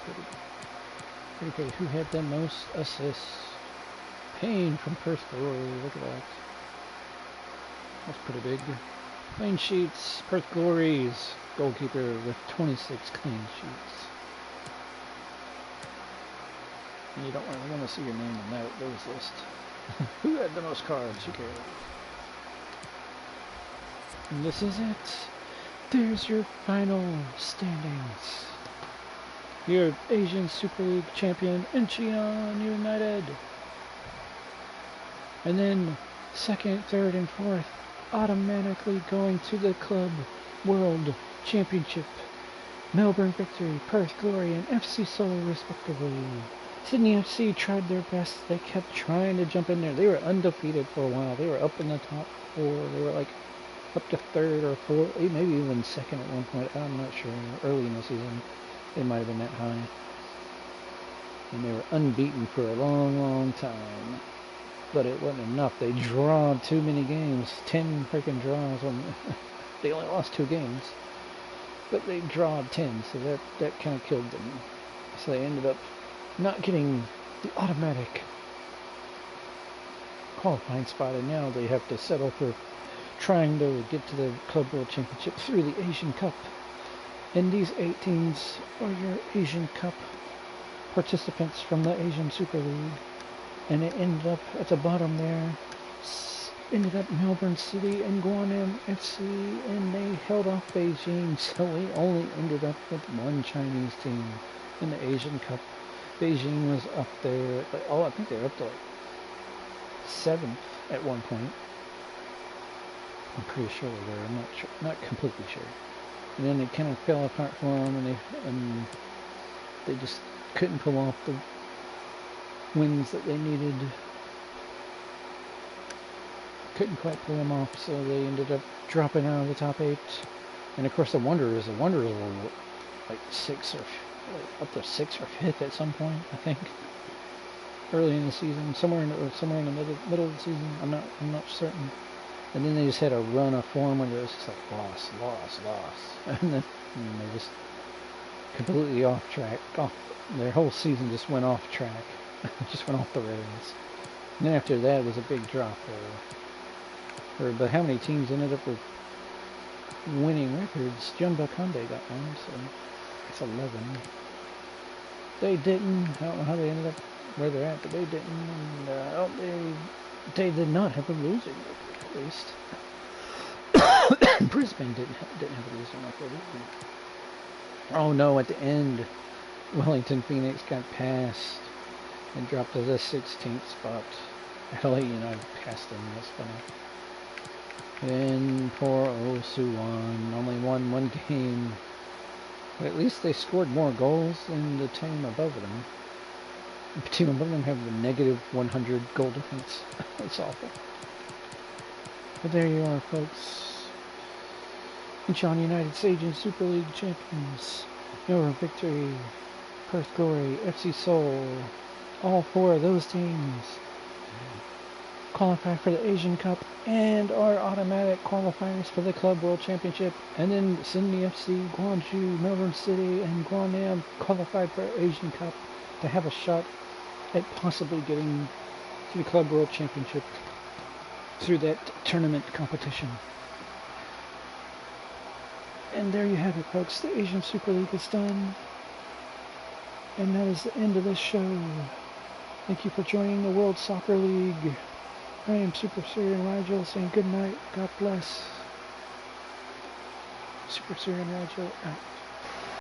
pretty good. Who had the most assists? Payne from Perth Glory. Look at that. That's pretty big. Clean sheets. Perth Glory's goalkeeper with 26 clean sheets. And you don't really want to see your name on those lists. Who had the most cards? Who cares? And this is it. There's your final standings. Your Asian Super League champion, Incheon United. And then 2nd, 3rd, and 4th automatically going to the Club World Championship. Melbourne Victory, Perth Glory, and FC Seoul respectively. Sydney FC tried their best. They kept trying to jump in there. They were undefeated for a while. They were up in the top 4. They were like up to 3rd or 4th, maybe even 2nd at one point. I'm not sure. Early in the season, they might have been that high. And they were unbeaten for a long, long time. But it wasn't enough. They drawed too many games. 10 freaking draws. They only lost 2 games. But they drawed 10, so that kind of killed them. So they ended up not getting the automatic qualifying spot, and now they have to settle for trying to get to the Club World Championship through the Asian Cup. And these 8 teams are your Asian Cup participants from the Asian Super League. And it ended up at the bottom there. Ended up Melbourne City and Guangzhou FC, and they held off Beijing, so we only ended up with 1 Chinese team in the Asian Cup. Beijing was up there, I think they were up to like 7th at one point. I'm pretty sure they were. I'm not sure, not completely sure. And then it kind of fell apart for them, and they just couldn't pull off the wins that they needed. Couldn't quite pull them off, so they ended up dropping out of the top 8. And of course, the Wanderers were like 6 or up to 6th or 5th at some point, I think. Early in the season, somewhere in the middle of the season. I'm not certain. And then they just had a run of form where it was just like loss, and then they just completely off track. Their whole season just went off track, just went off the rails. And then after that, it was a big drop but how many teams ended up with winning records? Jeonbuk Hyundai got one, so it's 11. They didn't. I don't know how they ended up where they're at, but they didn't. And They did not have a losing record, at least. Brisbane didn't have a losing record either. Oh no, at the end, Wellington Phoenix got passed and dropped to the 16th spot. LA United passed them, that's funny. Then poor Suwon only won one game. But at least they scored more goals than the team above them. The team above them have a negative 100 goal difference. That's awful. But there you are, folks. Incheon United Sejin Super League champions. Nora Victory, Perth Glory, FC Seoul. All four of those teams qualify for the Asian Cup and are automatic qualifiers for the Club World Championship. And then Sydney FC, Gwangju, Melbourne City, and Gwanam qualified for Asian Cup to have a shot at possibly getting to the Club World Championship through that tournament competition. And there you have it, folks. The Asian Super League is done. And that is the end of this show. Thank you for joining the World Soccer League. I am SuperSirianRigel saying good night. God bless. SuperSirianRigel out.